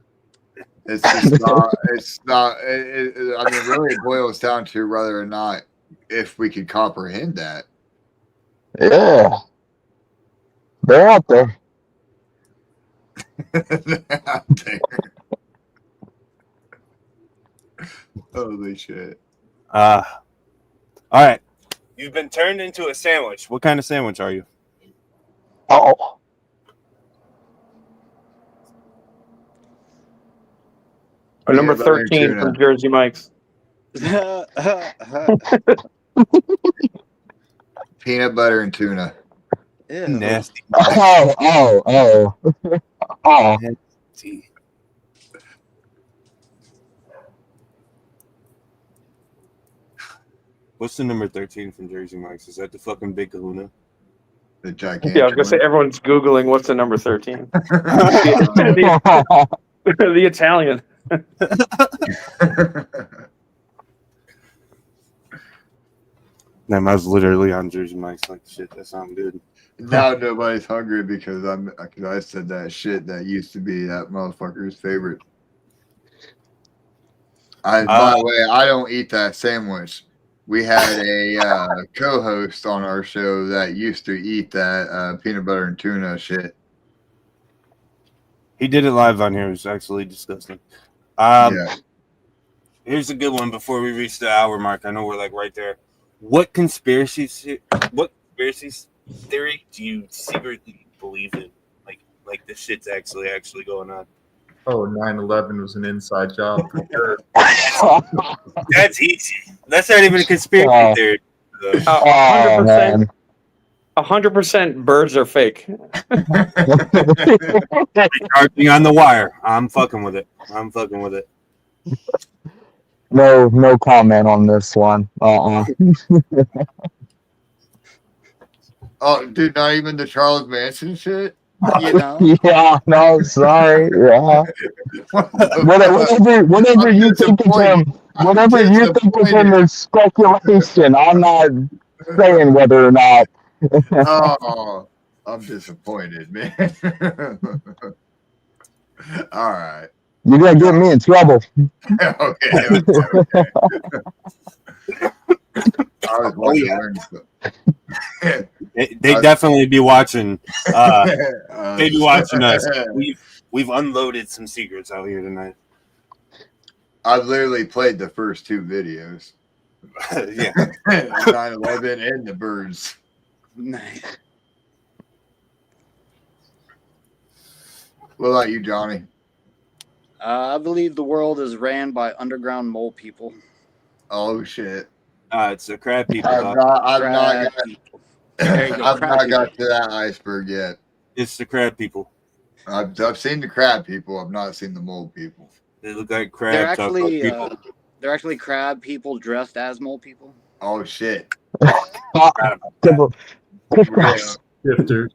B: It's just not. It's not. I mean, really, it boils down to whether or not if we could comprehend that.
D: yeah, they're out there.
B: Out there. Holy shit!
A: All right. You've been turned into a sandwich. What kind of sandwich are you?
D: Oh,
F: Number
B: Peanut butter and
F: 13
B: tuna.
F: from Jersey Mike's.
B: Peanut butter and tuna.
C: Ew.
A: Nasty.
D: oh.
A: Nasty. What's the number 13 from Jersey Mike's? Is that the fucking Big Kahuna?
B: The gigantic.
F: Yeah, I was gonna say everyone's googling what's the number 13. the Italian.
A: No, I was literally on Jersey Mike's like, shit, that sounds good.
B: Now nobody's hungry because I said that shit that used to be that motherfucker's favorite. By the way, I don't eat that sandwich. We had a co-host on our show that used to eat that peanut butter and tuna shit.
A: He did it live on here. It was actually disgusting.
B: Yeah.
A: Here's a good one before we reach the hour mark. I know we're like right there. What conspiracy theory do you secretly believe in? Like this shit's actually going on.
E: Oh, 9/11 was an inside job for sure.
A: That's easy. That's not even a conspiracy theory. though.
F: 100%. 100% birds are fake.
A: Recharging on the wire. I'm fucking with it.
D: No comment on this one.
B: Oh, dude, not even the Charles Manson shit?
C: You know?
D: Yeah, no, sorry. Yeah. Whatever you think of him, whatever you think of him is speculation. I'm not saying whether or not.
B: Oh, I'm disappointed, man. All right.
D: You're gonna get me in trouble.
B: Okay. I was watching learn stuff.
A: They definitely be watching. They be watching us. We've unloaded some secrets out here tonight.
B: I've literally played the first two videos.
A: Yeah.
B: 9/11 and the birds.
C: Nice.
B: What about you, Johnny?
C: I believe the world is ran by underground mole people.
B: Oh shit!
A: It's the crab people.
B: I've
C: Crab people. There you go,
B: I've
C: crab
B: not got
C: people.
B: to that iceberg yet.
A: It's the crab people.
B: I've seen the crab people. I've not seen the mole people.
A: They look like
C: They're
A: crabs.
C: actually crab people dressed as mole people.
B: Oh shit!
E: Shifters.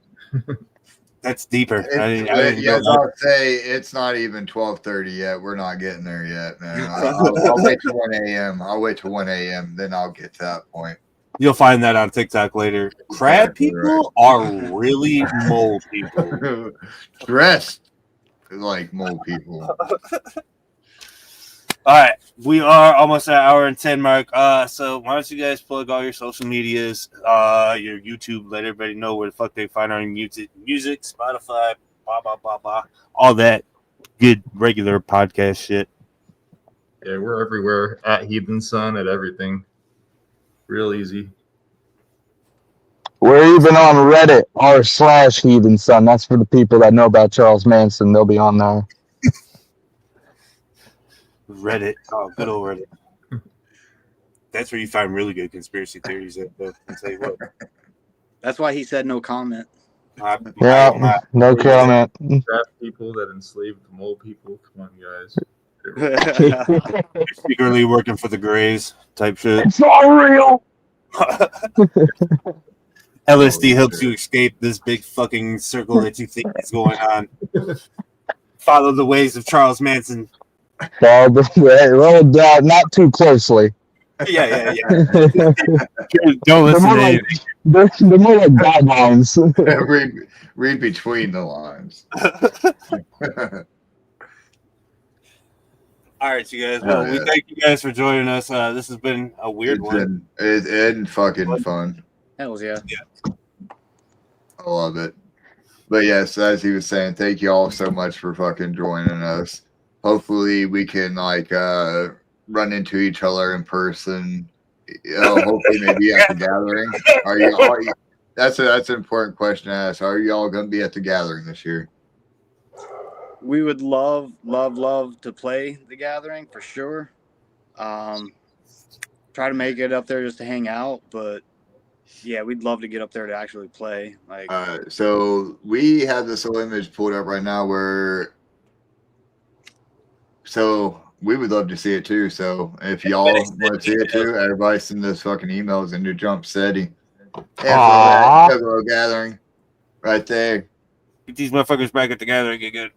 A: That's deeper.
B: I'll say it's not even 12:30 yet. We're not getting there yet, man. I'll wait till 1 a.m. I'll wait till 1 a.m. Then I'll get to that point.
A: You'll find that on TikTok later. Crab people are really mole people.
B: Dressed like mole people.
A: All right, we are almost at hour and 10 mark. So why don't you guys plug all your social medias, your YouTube, let everybody know where the fuck they find our music, Spotify, blah blah blah blah, all that good regular podcast shit.
E: Yeah, we're everywhere at Heathen Sun at everything. Real easy.
D: We're even on Reddit r/Heathen Sun. That's for the people that know about Charles Manson. They'll be on there.
A: Reddit, oh, good old Reddit. That's where you find really good conspiracy theories. I'll tell you what.
C: That's why he said no comment.
D: Yeah, no comment.
E: Draft people that enslaved mole people. Come on, guys.
A: Secretly working for the Greys type shit.
D: It's not real.
A: LSD helps you escape this big fucking circle that you think is going on. Follow the ways of Charles Manson.
D: Well, not too closely.
A: Yeah. Don't
D: They're
A: listen
D: more
A: to
D: like
A: anything.
D: they're more like guidelines.
B: read between the lines.
A: All right, you guys. Well, we thank you guys for joining us. This has been a weird one.
B: It's been fucking fun.
C: Hells yeah.
B: I love it. But yes, as he was saying, thank you all so much for fucking joining us. Hopefully we can run into each other in person. Hopefully maybe at the gathering. Are you that's an important question to ask. Are you all gonna be at the gathering this year?
C: We would love to play the gathering for sure. Try to make it up there just to hang out, but yeah, we'd love to get up there to actually play. Like,
B: so we have this little image pulled up right now so we would love to see it too. So if y'all want to see it too, everybody send those fucking emails into Jump Steady. And for that gathering right there.
A: Get these motherfuckers back at the gathering again.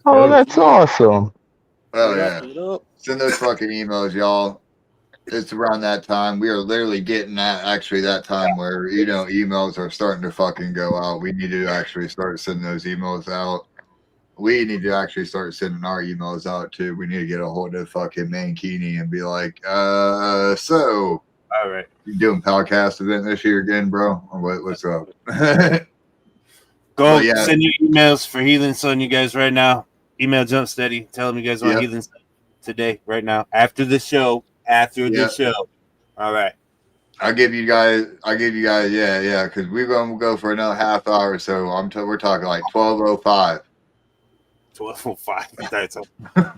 D: Oh, that's awesome.
B: Oh yeah. Send those fucking emails, y'all. It's around that time. We are literally getting that time where, emails are starting to fucking go out. We need to actually start sending those emails out. We need to actually start sending our emails out too. We need to get a hold of fucking Mankini and be like, so
A: all right,
B: you doing podcast event this year again, bro? Or what's up?
A: Go send your emails for Heathen Sun, you guys, right now. Email Jump Steady. Tell them you guys want Heathen Sun today, right now, after the show. The show. All right.
B: I'll give you guys, yeah, because we're going to go for another half hour. So we're talking like 12:05.
A: 12:05. That's all.
B: All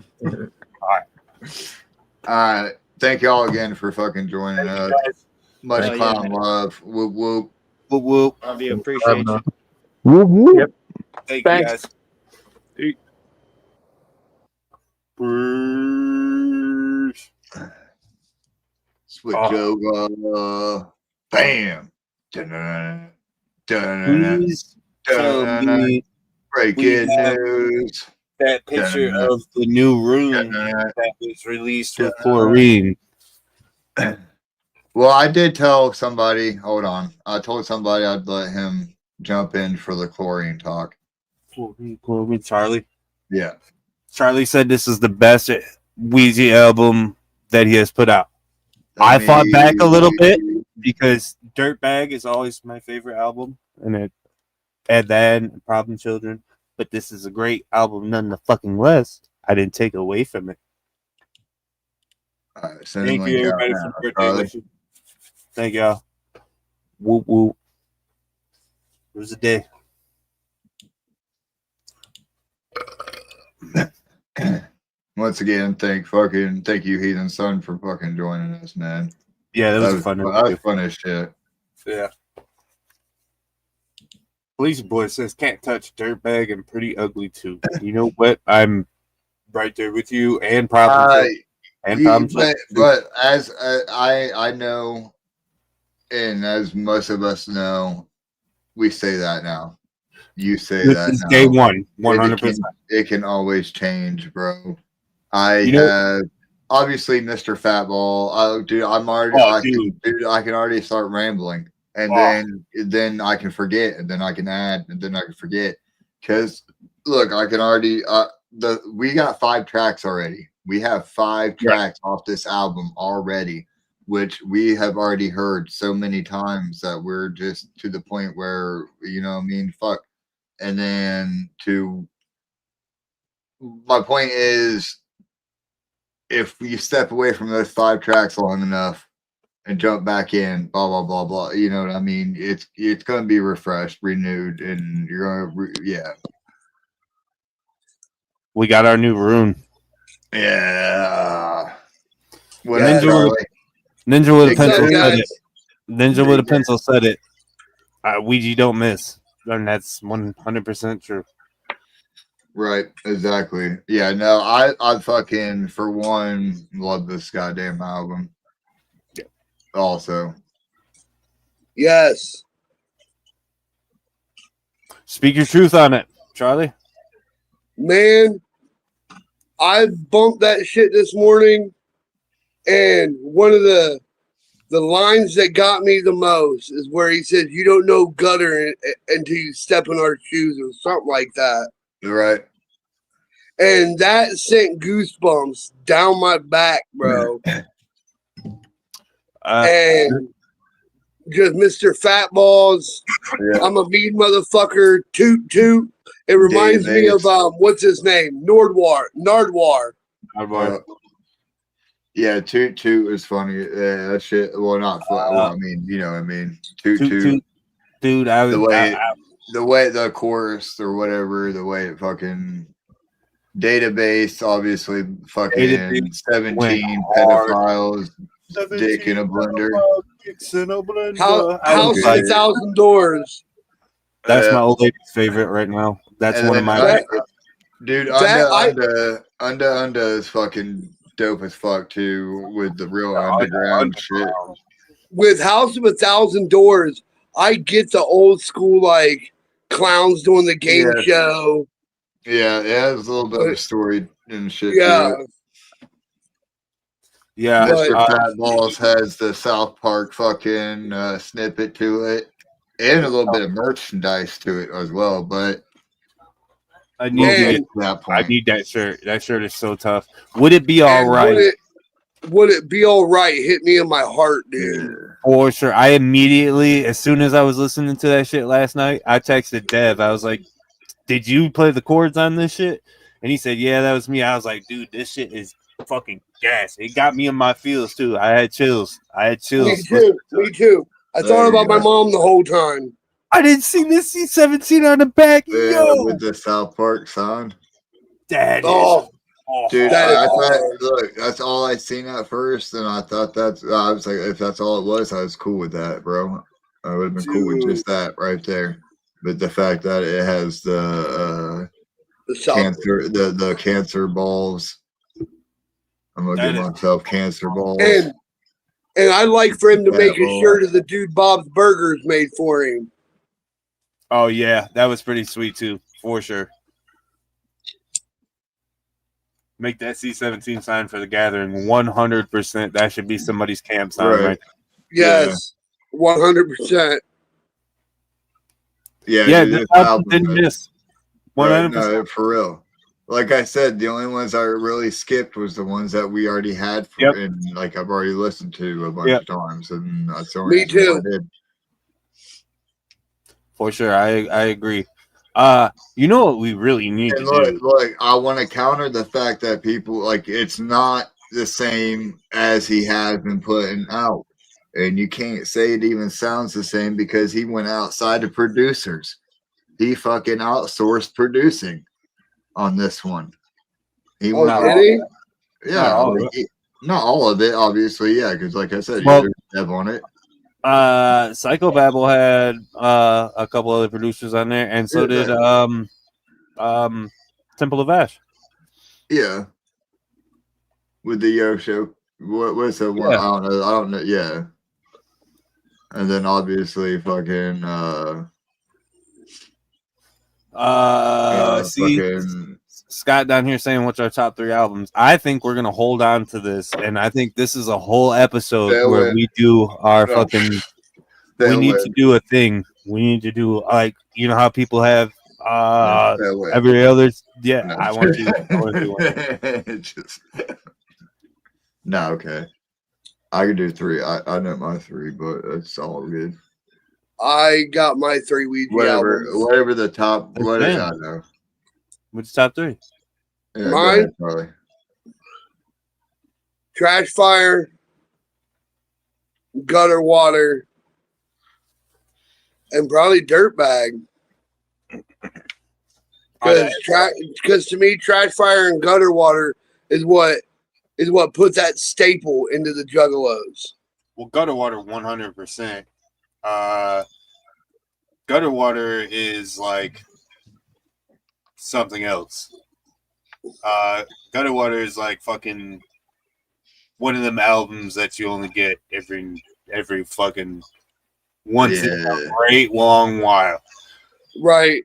B: right. Thank y'all again for fucking joining us. Much clown love. Whoop whoop.
A: Whoop whoop.
C: Love you. Appreciate you.
D: Whoop, whoop.
A: Yep. Thank you guys.
B: Switch over. Bam.
A: Please tell me
B: breaking news.
A: That picture of the new room that was released with chlorine.
B: Well, I did tell somebody. Hold on. I told somebody I'd let him jump in for the chlorine talk.
A: Chlorine, Charlie.
B: Yeah.
A: Charlie said this is the best Wheezy album that he has put out. I fought back a little bit because Dirtbag is always my favorite album, and it had that and Problem Children. But this is a great album, none the fucking less. I didn't take away from it.
B: Thank
A: you, everybody, for the birthday wishes. Thank y'all. Whoop whoop. It was a day.
B: Once again, thank you, Heathen Sun, for fucking joining us, man.
A: Yeah, that was fun.
B: That was fun as shit.
A: Yeah. Police boy says can't touch Dirtbag and Pretty Ugly too. You know what? I'm right there with you and probably
B: but as I know, and as most of us know, we say that now. You say
A: this
B: that
A: is
B: now.
A: Day one, 100%.
B: It can always change, bro. I have obviously Mr. Fatball. Oh, dude, I can already start rambling, and then I can forget, and then I can add, and then I can forget. Because look, I can already we got 5 tracks already. We have 5 tracks off this album already, which we have already heard so many times that we're just to the point where fuck. And then my point is, if you step away from those 5 tracks long enough and jump back in, blah blah blah blah, you know what I mean? It's going to be refreshed, renewed, and you're going to
A: We got our new rune.
B: Yeah.
A: Ninja with a pencil said it. Ninja with a pencil said it. Ouija don't miss. and that's 100% true.
B: Right, exactly. Yeah, no, I fucking for one love this goddamn album.
A: Yeah.
B: Also,
G: Yes.
A: Speak your truth on it, Charlie.
G: Man, I bumped that shit this morning, and one of the lines that got me the most is where he says, "You don't know gutter until you step in our shoes," or something like that.
B: you're right.
G: And that sent goosebumps down my back, bro. And just Mr. Fat Balls,
B: Yeah.
G: I'm a mean motherfucker, toot toot. It reminds me of what's his name? Nardwar.
B: Yeah, toot toot is funny. Yeah, that shit. Well, not funny. Well, I mean, you know what I mean. Toot toot.
A: Dude,
B: The way the chorus or whatever, the way it fucking database, obviously fucking
A: Database
B: 17 pedophiles, dick in a blender.
G: House of 1,000 Doors.
A: That's my old lady's favorite right now. That's one of my
B: dude. Unda is fucking dope as fuck too, with the real underground shit.
G: With House of 1,000 Doors, I get the old school like clowns doing the game show.
B: Yeah, there's a little bit of a story and shit.
G: Yeah.
B: To it.
A: Yeah,
B: Mr. Fat Balls has the South Park fucking snippet to it, and a little bit of merchandise to it as well. But
A: I need
B: that point.
A: I need that shirt. That shirt is so tough. Would it be all right?
G: Would it be all right? Hit me in my heart, dude.
A: For sure. I immediately, as soon as I was listening to that shit last night, I texted Dev. I was like, "Did you play the chords on this shit?" And he said, "Yeah, that was me." I was like, "Dude, this shit is fucking gas." It got me in my feels too. I had chills.
G: Me too. I thought about my mom the whole time.
A: I didn't see this C-17 on the back. Yo,
B: with the South Park sound.
A: That
B: dude,
A: that
B: look, that's all I seen at first, and I thought I was like, if that's all it was, I was cool with that, bro. I would have been cool with just that right there. But the fact that it has the cancer, the cancer balls, I'm gonna give myself cancer balls.
G: And I'd like for him to make a shirt of the dude Bob's Burgers made for him.
A: Oh yeah, that was pretty sweet too, for sure. Make that C-17 sign for the gathering 100%. That should be somebody's camp sign, right?
G: Yes, 100%.
A: Yeah, this album didn't miss. 100%.
B: No, for real. Like I said, the only ones I really skipped was the ones that we already had, and like I've already listened to a bunch of times, and that's the only reason I did.
A: For sure, I agree. You know what we really need to do?
B: Look, I want to counter the fact that people like it's not the same as he has been putting out, and you can't say it even sounds the same because he went outside of producers. He fucking outsourced producing on this one. He went out. Yeah, not all of it, obviously. Yeah, because like I said, you have on it.
A: Psychobabble had a couple other producers on there, and so did Temple of Ash.
B: Yeah, with the Yo Show. What's the one? I don't know. Yeah, and then obviously fucking
A: Scott down here saying what's our top 3 albums. I think we're gonna hold on to this, and I think this is a whole episode where we do our fucking. We need to do a thing. We need to do like how people have every other. Yeah, no. I want to do one.
B: No, okay. I can do 3. I know my 3, but it's all good.
G: I got my 3 Ouija albums.
B: Whatever the top. I know.
A: What's top 3?
B: Yeah,
G: mine.
B: Ahead,
G: Trash Fire, Gutter Water, and probably Dirtbag. Because to me, Trash Fire and Gutter Water is what put that staple into the Juggalos.
A: Well, Gutter Water 100%. Gutter Water is like something else. Gutter Water is like fucking one of them albums that you only get every fucking once in a great long while.
G: Right.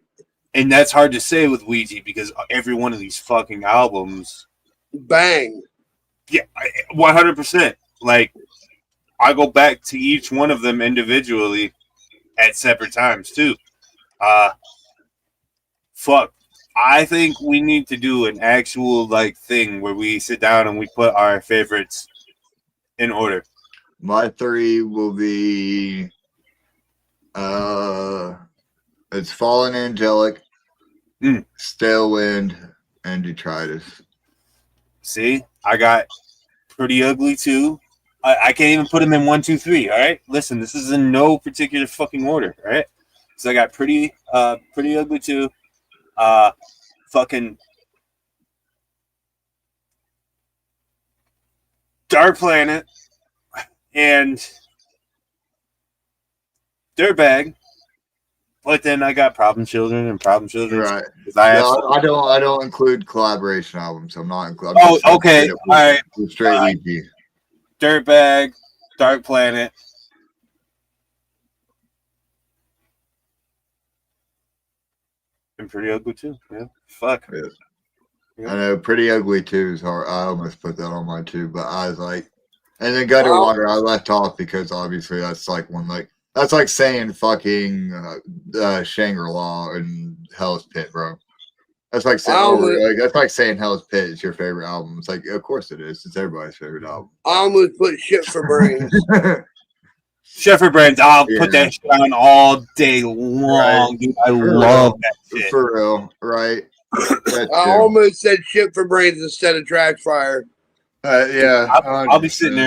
A: And that's hard to say with Ouija because every one of these fucking albums,
G: bang.
A: Yeah, 100%. Like, I go back to each one of them individually at separate times too. Fuck. I think we need to do an actual like thing where we sit down and we put our favorites in order.
B: My 3 will be it's Fallen Angelic, Stale Wind, and Detritus.
A: See, I got Pretty Ugly too. I can't even put them in 1, 2, 3. All right, listen, this is in no particular fucking order. All right, so I got Pretty Ugly too. Fucking Dark Planet and Dirtbag. But then I got Problem Children and Problem Children.
B: Right.
A: I
B: don't include collaboration albums. I'm not including.
A: Oh, okay. All right.
B: Straight EP.
A: Dirtbag, Dark Planet. And Pretty Ugly too. Yeah. Fuck.
B: Yeah.
A: Yeah.
B: I know Pretty Ugly too is hard. I almost put that on mine too, but I was like, and then Gutter Water I left off because obviously that's like one like. That's like saying fucking Shangri-La and Hell's Pit, bro. That's like saying that's like saying Hell's Pit is your favorite album. It's like, of course it is. It's everybody's favorite album.
G: I almost put Shit for Brains.
A: Shit for Brains. I'll put that shit on all day long.
B: Right.
A: Dude, I love that shit.
B: For real, right?
G: I almost said Shit for Brains instead of Trash Fire.
B: Yeah.
A: I'll be sitting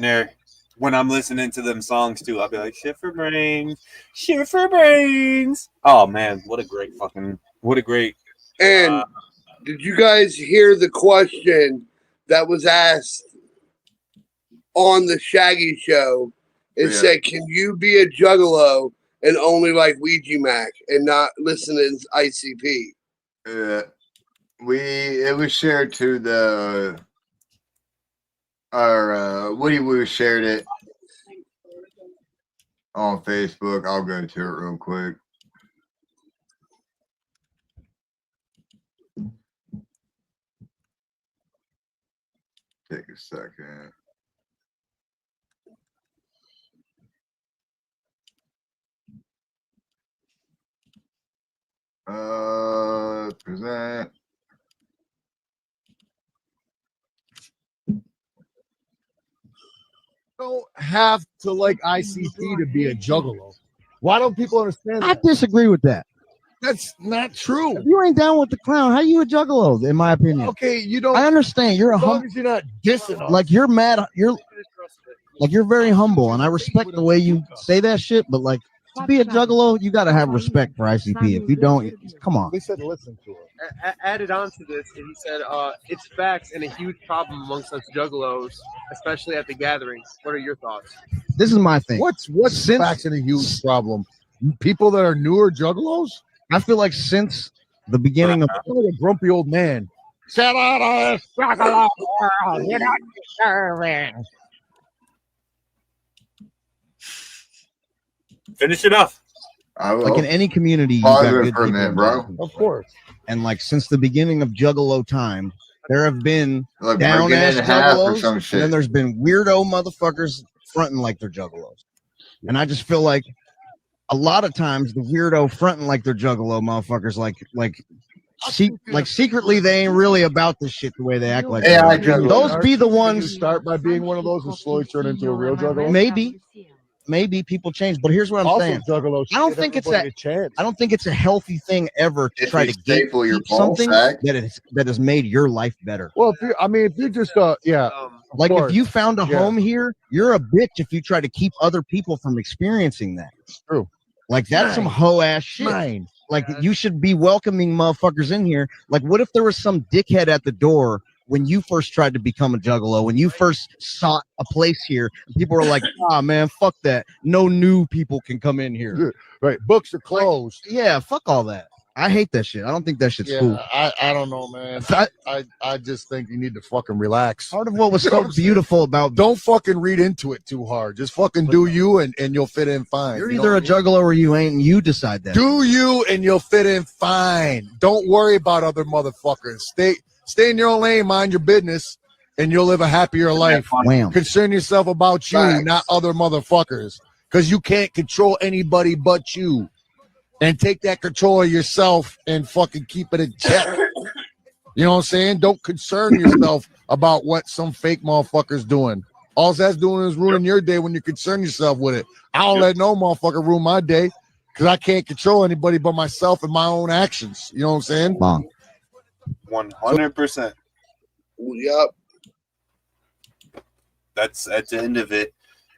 A: there. When I'm listening to them songs too, I'll be like, shit for brains. Oh man, what a great.
G: And did you guys hear the question that was asked on the Shaggy show? It said, can you be a juggalo and only like Ouija Mac and not listen to ICP?
B: It was shared to Woody shared it on Facebook. I'll go to it real quick. Take a second. Present.
H: Don't have to like ICP to be a juggalo. Why don't people understand that?
I: I disagree with that.
H: That's not true.
I: If you ain't down with the clown, how you a juggalo? In my opinion.
H: Okay, you don't.
I: I understand you're
H: as long as you're not dissing us.
I: like you're mad. You're very humble, and I respect the way you say that shit. But like to be a juggalo, you got to have respect for ICP. If you don't, come on.
H: We said listen to it.
J: Added on to this, and he said, it's facts and a huge problem amongst us juggalos, especially at the gatherings. What are your thoughts?
I: This is my thing.
H: What's facts and a huge problem? People that are newer juggalos?
I: I feel like since the beginning of
H: a grumpy old man. Set out of this juggalo world. You're not deserving.
A: Finish it off.
I: Like in any community, you
B: got
I: good
B: for a minute, bro.
H: Of course.
I: And like since the beginning of Juggalo time, there have been
B: Like
I: down ass
B: or some
I: juggalos,
B: shit.
I: and then there's been weirdo motherfuckers fronting like they're juggalos. And I just feel like a lot of times the weirdo fronting like they're juggalo motherfuckers, like secretly they ain't really about this shit the way they act like.
B: Yeah,
I: those be the
H: You
I: ones.
H: start by being one of those and slowly turn into a real juggalo.
I: Maybe people change, but here's what I'm saying.
H: Juggalos
I: I don't think it's a healthy thing ever to
B: If
I: try
B: you
I: to keep
B: your ball
I: something
B: sack.
I: that has made your life better.
H: Well, if you just
I: Like if you found a home here, you're a bitch if you try to keep other people from experiencing that.
H: It's true.
I: Like that's some hoe ass shit. Like you should be welcoming motherfuckers in here. Like what if there was some dickhead at the door when you first tried to become a juggalo, when you first sought a place here, people were like, "Ah, man, fuck that. No new people can come in here."
H: Right. Books are closed.
I: Yeah, fuck all that. I hate that shit. I don't think that shit's cool.
H: I don't know, man. I just think you need to fucking relax.
I: Part of what was
H: You know
I: so
H: what I'm saying?
I: beautiful about
H: Don't fucking read into it too hard. Just fucking do you, and you'll fit in fine.
I: you're
H: You know
I: either a
H: what I mean?
I: juggalo or you ain't, and you decide that.
H: Do you, and you'll fit in fine. Don't worry about other motherfuckers. Stay in your own lane, mind your business, and you'll live a happier life.
I: Wham.
H: Concern yourself about you,
G: Facts.
H: not other motherfuckers, because you can't control anybody but you. And take that control of yourself and fucking keep it in check. You know what I'm saying? Don't concern yourself about what some fake motherfucker's doing. All that's doing is ruining your day when you concern yourself with it. I don't let no motherfucker ruin my day because I can't control anybody but myself and my own actions. You know what I'm saying?
I: Bong.
A: 100%.
G: Yep.
A: That's at the end of it.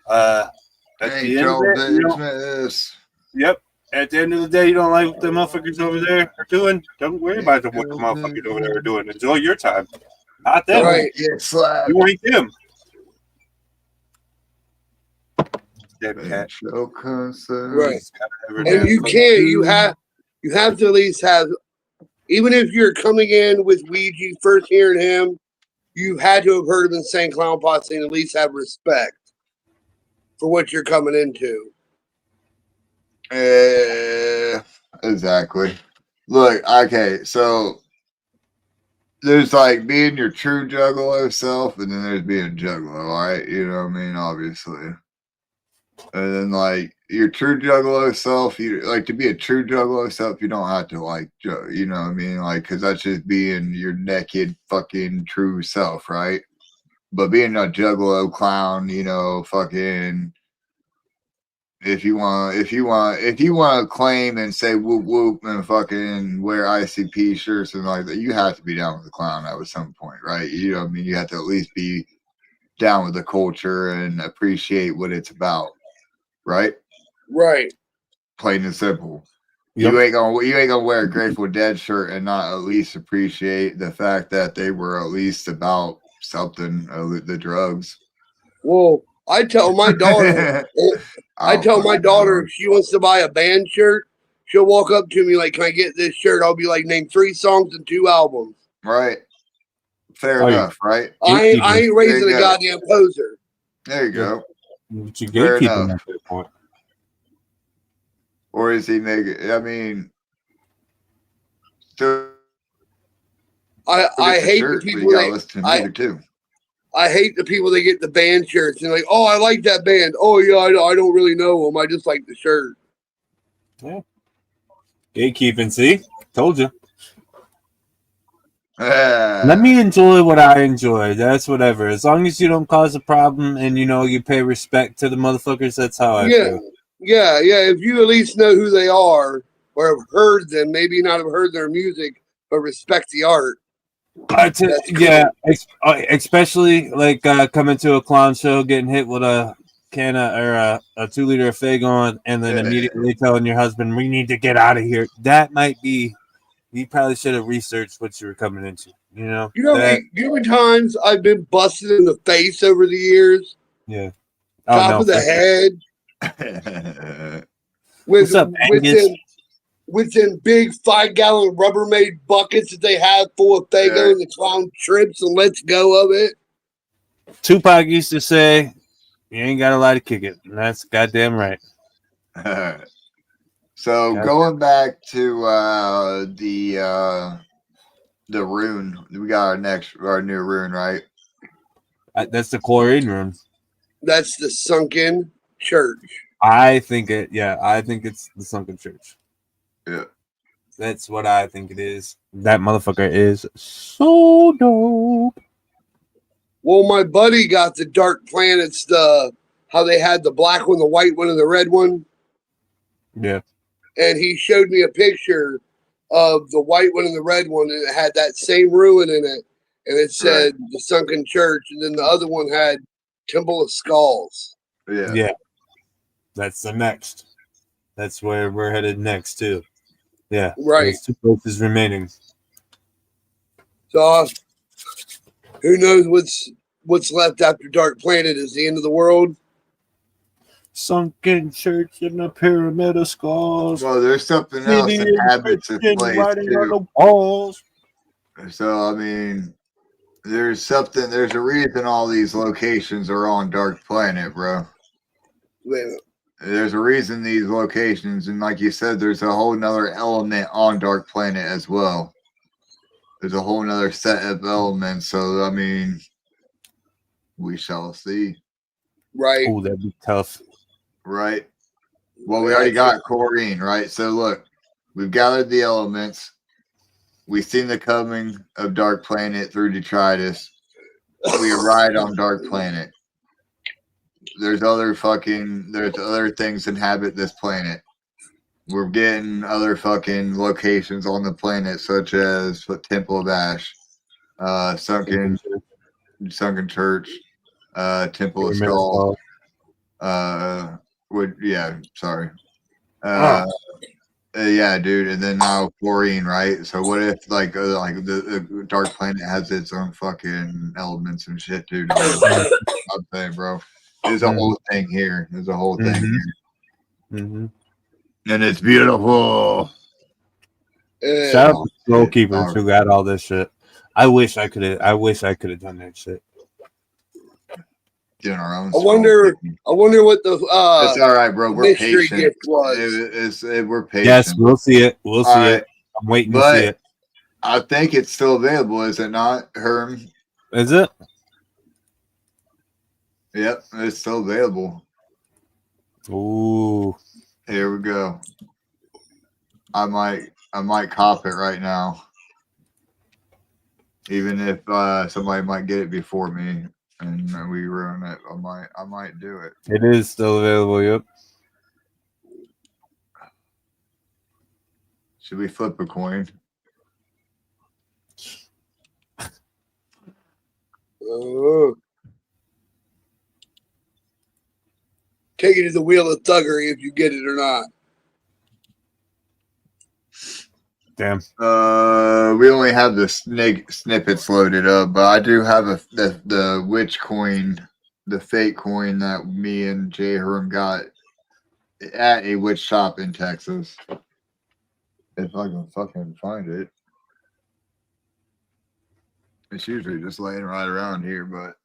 A: At
B: Hey,
A: the end of
B: Joel
A: it, you don't-
B: Dismiss.
A: Yep. At the end of the day, you don't like what the motherfuckers over there are doing. Don't worry about what the motherfuckers over there are doing. Enjoy your time. Not them.
G: Right.
B: Get slapped.
A: You ain't them. Dead cat.
B: Show concern.
G: Right. And you can't. You have to at least have. Even if you're coming in with Ouija, first hearing him, you had to have heard him in Insane Clown Posse and at least have respect for what you're coming into.
B: Exactly. Look, okay, so there's like being your true juggalo self, and then there's being a juggalo, right? You know what I mean? Obviously. And then like your true juggalo self, you like to be a true juggalo self, you don't have to like, you know what I mean? Like, because that's just being your naked fucking true self, right? But being a juggalo clown, you know, fucking. If you want to claim and say whoop whoop and fucking wear ICP shirts and like that, you have to be down with the clown at some point, right? You know what I mean? You have to at least be down with the culture and appreciate what it's about, right?
G: Right.
B: Plain and simple.
A: Yep.
B: You ain't gonna wear a Grateful Dead shirt and not at least appreciate the fact that they were at least about something, the drugs.
G: Well, I tell my daughter, if she wants to buy a band shirt, she'll walk up to me like, "Can I get this shirt?" I'll be like, "Name 3 songs and 2 albums."
B: Right. Fair
A: Oh, yeah.
B: enough, right?
G: I ain't raising a goddamn poser.
B: There you go.
A: But you
B: Fair
A: gatekeeping
B: enough.
A: at that point.
B: Or is he making? I mean, so
G: I hate the people I hate the people that get the band shirts and like, "Oh, I like that band." "Oh yeah, I don't really know them. I just like the shirt."
A: Yeah. Gatekeeping, see? Told you. Let me enjoy what I enjoy. That's whatever. As long as you don't cause a problem and you pay respect to the motherfuckers, that's how I feel.
G: Yeah. If you at least know who they are or have heard them, maybe not have heard their music, but respect the art.
A: Yeah, especially like coming to a clown show, getting hit with a can of or a 2-liter of Fagon, and then immediately telling your husband, "We need to get out of here." That might be. You probably should have researched what you were coming into. You know
G: how many times I've been busted in the face over the years?
A: Yeah.
G: Top of the head.
A: What's up, Angus?
G: With them big 5-gallon Rubbermaid buckets that they have full of Fago and the clown trips and lets go of it.
A: Tupac used to say, "You ain't got a lot to kick it," and that's goddamn right.
B: So going back to the rune, we got our new rune, right?
A: That's the chlorine rune.
G: That's the sunken church.
A: I think it's the sunken church.
B: Yeah.
A: That's what I think it is. That motherfucker is so dope.
G: Well, my buddy got the Dark Planets, how they had the black one, the white one, and the red one.
A: Yeah.
G: And he showed me a picture of the white one and the red one, and it had that same ruin in it. And it said the sunken church, and then the other one had Temple of Skulls.
B: Yeah.
A: That's the next. That's where we're headed next, too. Yeah.
G: Right.
A: There's 2 places remaining.
G: So Who knows what's left after Dark Planet is the end of the world?
A: Sunken church in the pyramid of skulls.
B: Well, there's something else
A: Indian
B: inhabits this
A: Christian
B: place
A: writing on
B: too.
A: the walls.
B: So I mean, there's a reason all these locations are on Dark Planet, bro.
G: Wait a minute.
B: There's a reason these locations, and like you said, there's a whole nother element on Dark Planet as well. There's a whole nother set of elements. So I mean, we shall see.
G: Right.
A: Oh, that'd be tough.
B: Right. Well, we already got Corrine, right? So look, we've gathered the elements. We've seen the coming of Dark Planet through detritus. We arrived on Dark Planet. There's other things inhabit this planet. We're getting other fucking locations on the planet, such as Temple of Ash, Sunken Church, Temple of Skull. Yeah, dude, and then now chlorine, right? So what if like the Dark Planet has its own fucking elements and shit, dude? I'm saying, bro, there's a whole thing here. There's a whole thing here, and it's beautiful.
A: Shout out to Soul Keepers who got all this shit. I wish I could have done that shit.
B: Doing our own.
G: I wonder what the
B: it's all right, bro. We're
G: mystery
B: patient.
G: gift was.
B: We're patient.
A: Yes, we'll see it. We'll see
B: All
A: it. I'm waiting to
B: But
A: see it.
B: I think it's still available, is it not, Herm?
A: Is it?
B: Yep, it's still available.
A: Ooh.
B: Here we go. I might cop it right now. Even if somebody might get it before me and we ruin it, I might do it.
A: It is still available, yep.
B: Should we flip a coin?
G: Take it to the wheel of thuggery if you get it or not.
A: Damn.
B: We only have the snippets loaded up, but I do have the witch coin, the fake coin that me and Jay Herm got at a witch shop in Texas. If I can fucking find it. It's usually just laying right around here, but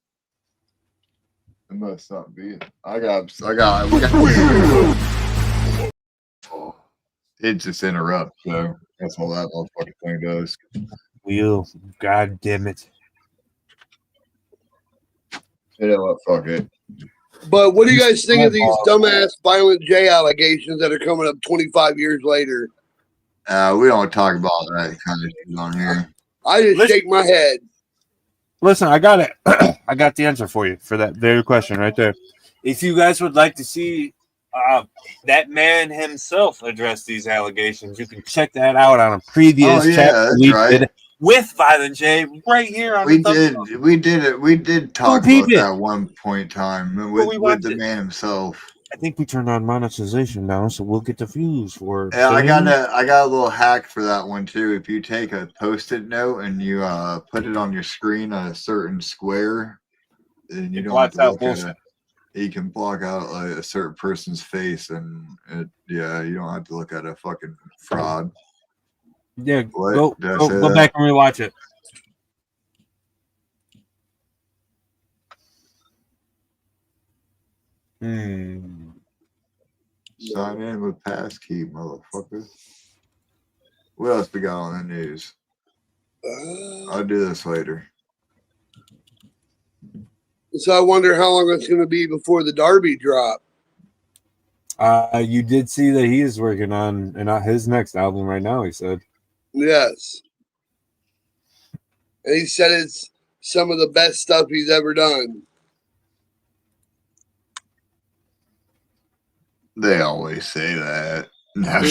B: it must not be. We got it just interrupts, so that's all that motherfucking thing does.
A: Wheel, god damn it.
B: You know what, fuck it.
G: But what do you guys think of these dumbass Violent J allegations that are coming up 25 years later?
B: We don't talk about that kind of shit on here.
G: I just shake my head.
A: Listen, I got it. I got the answer for you for that very question right there. If you guys would like to see that man himself address these allegations, you can check that out on a previous chat we did with Violent J right here on
B: we did talk about that at one point in time with the man himself.
A: I think we turned on monetization now, so we'll get the views for it.
B: Yeah, I got a little hack for that one too. If you take a Post-it note and you put it on your screen on a certain square, and you don't have to look at it, you can block out like a certain person's face, and you don't have to look at a fucking fraud.
A: Yeah, go back and rewatch it.
B: Sign in with passkey, motherfucker. What else we got on the news? I'll do this later.
G: So I wonder how long it's going to be before the Derby drop.
A: You did see that he is working on his next album right now, he said.
G: Yes. And he said it's some of the best stuff he's ever done.
B: They always say that.
G: That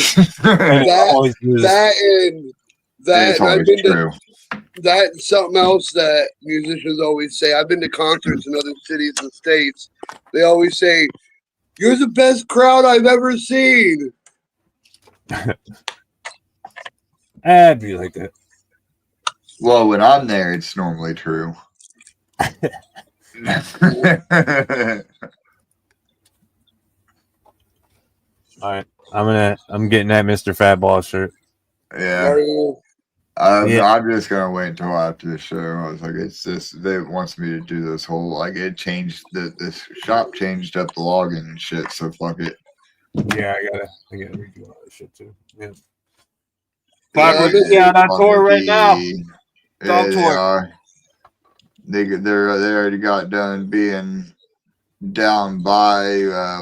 G: and something else that musicians always say. I've been to concerts in other cities and states. They always say, "You're the best crowd I've ever seen."
A: I'd be like that.
B: Well, when I'm there, it's normally true.
A: All right, I'm getting that Mr. Fatball shirt.
B: Yeah.
G: Are you?
B: I'm just gonna wait until after the show. I was like, it's just they wants me to do this whole like it changed this shop changed up the login and shit. So fuck it.
A: Yeah, I gotta redo all that shit too. Yeah.
G: Yeah,
A: Yeah, on tour right now.
B: Yeah,
A: Dog
B: they
A: tour.
B: are. They already got done being down by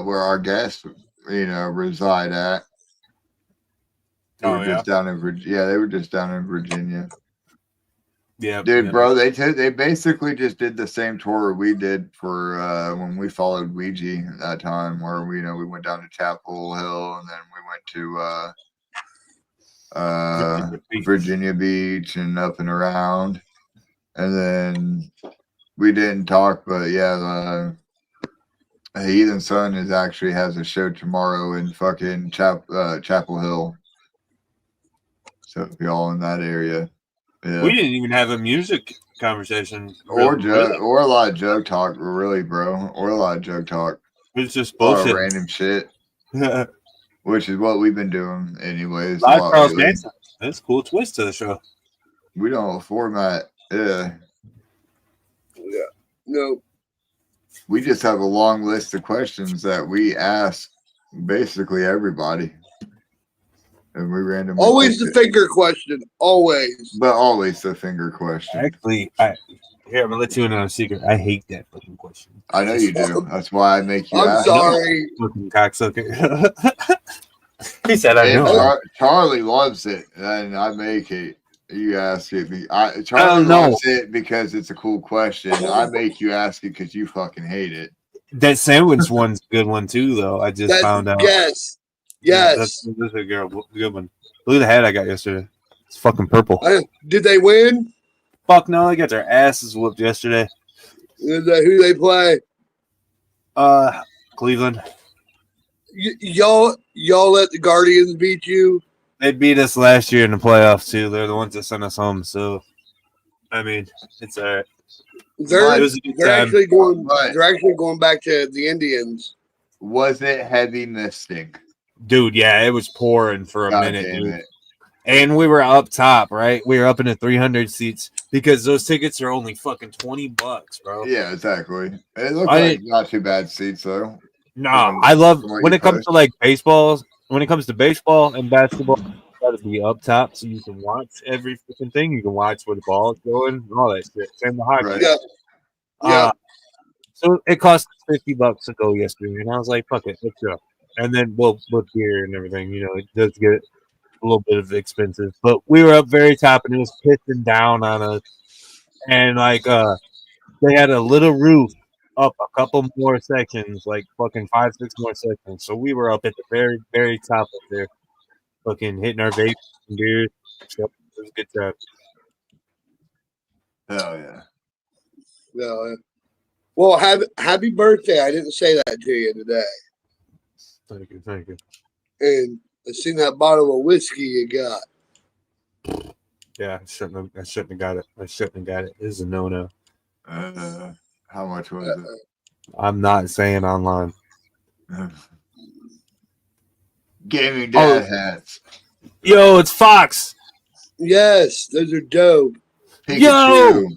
B: where our guests reside at. They were just down in Virginia. Yeah, they were just down in Virginia.
A: Yeah,
B: dude, bro, they basically just did the same tour we did for when we followed Ouija that time, where we went down to Chapel Hill and then we went to Virginia Beach and up and around, and then we didn't talk, but yeah, Heathen Sun has a show tomorrow in fucking Chapel Hill. So if y'all in that area, yeah.
A: We didn't even have a music conversation
B: or a lot of joke talk, really, bro, or a lot of joke talk.
A: It's just bullshit,
B: random shit, which is what we've been doing anyways.
A: Live Charles Manson. That's a cool twist to the show.
B: We don't have a format. Yeah.
G: No.
B: We just have a long list of questions that we ask basically everybody. And we randomly
G: always the finger question. Always.
B: But always the finger question.
A: Actually, here, I'm gonna let you in on a secret. I hate that fucking question.
B: I know you do. That's why I make you
G: I'm
B: ask.
G: sorry.
A: Fucking cocksucker. He said I know.
B: Charlie loves it, and I make it. You ask it. Charlie loves it because it's a cool question. I make you ask it because you fucking hate it.
A: That sandwich one's a good one too, though. I just found out.
G: Yes.
A: Yeah, that's a good one. Look at the hat I got yesterday. It's fucking purple.
G: Did they win?
A: Fuck no, they got their asses whooped yesterday.
G: Who they play?
A: Cleveland.
G: Y'all let the Guardians beat you?
A: They beat us last year in the playoffs too. They're the ones that sent us home. So, I mean, it's all right.
G: They're actually going back to the Indians.
B: Was it heavy misting?
A: Dude, yeah, it was pouring for a minute,
B: damn
A: dude.
B: it.
A: And we were up top, right? We were up in the 300 seats because those tickets are only fucking $20, bro.
B: Yeah, exactly. It looked like not too bad seats though.
A: No, I love when it comes to like baseball. When it comes to baseball and basketball, you got to be up top so you can watch every freaking thing. You can watch where the ball is going and all that shit. Same with hockey.
G: Right. Yeah.
A: So it cost $50 to go yesterday, and I was like, "Fuck it, let's go." And then we'll beer and everything. You know, it does get a little bit of expensive, but we were up very top, and it was pissing down on us. And like, they had a little roof up a couple more sections, like fucking 5-6 more sections. So we were up at the very, very top of there, fucking hitting our vapes and beers. So it was a good time.
B: Hell yeah.
G: No. Well, happy birthday. I didn't say that to you today.
A: Thank you.
G: And I seen that bottle of whiskey you got.
A: Yeah, I shouldn't have got it. This is a no-no.
B: How much was it?
A: I'm not saying online.
B: Gaming dad hats.
A: Yo, it's Fox.
G: Yes, those are dope.
B: Pikachu,
A: Yo!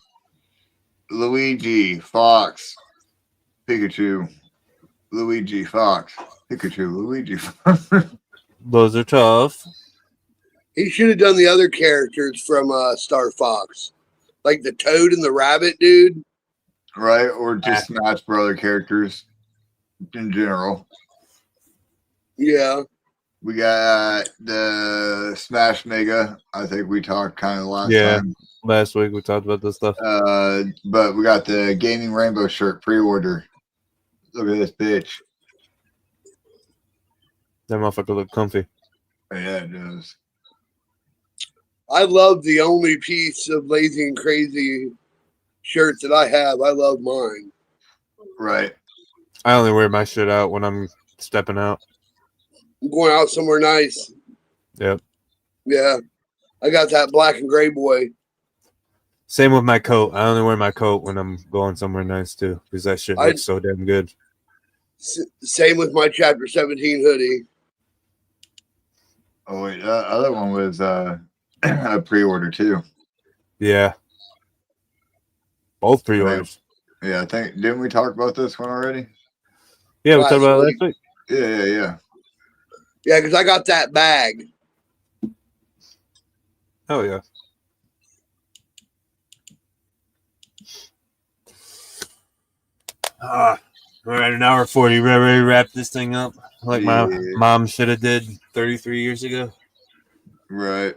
B: Luigi, Fox, Pikachu, Luigi, Fox, Pikachu, Luigi.
A: Those are tough.
G: He should have done the other characters from Star Fox, like the Toad and the Rabbit, dude.
B: Right, or just Smash Brother characters in general.
G: Yeah.
B: We got the Smash Mega. I think we talked kind of last time.
A: Last week we talked about this stuff.
B: But we got the Gaming Rainbow shirt pre-order. Look at this bitch.
A: That motherfucker look comfy.
B: Yeah, it does.
G: I love the only piece of Lazy and Crazy shirts that I have. I love mine.
B: Right.
A: I only wear my shit out when I'm stepping out.
G: I'm going out somewhere nice.
A: Yep.
G: Yeah. I got that black and gray boy.
A: Same with my coat. I only wear my coat when I'm going somewhere nice too, because that shit looks so damn good.
G: Same with my Chapter 17 hoodie.
B: Oh wait, other one was a pre-order too.
A: Yeah. Both pre-orders.
B: Yeah, I think didn't we talk about this one already?
A: Yeah, we talked about it last week.
B: Yeah.
G: Yeah, because I got that bag.
A: Oh yeah. We're at an hour 40. Ready to wrap this thing up like my mom should have did 33 years ago.
B: Right.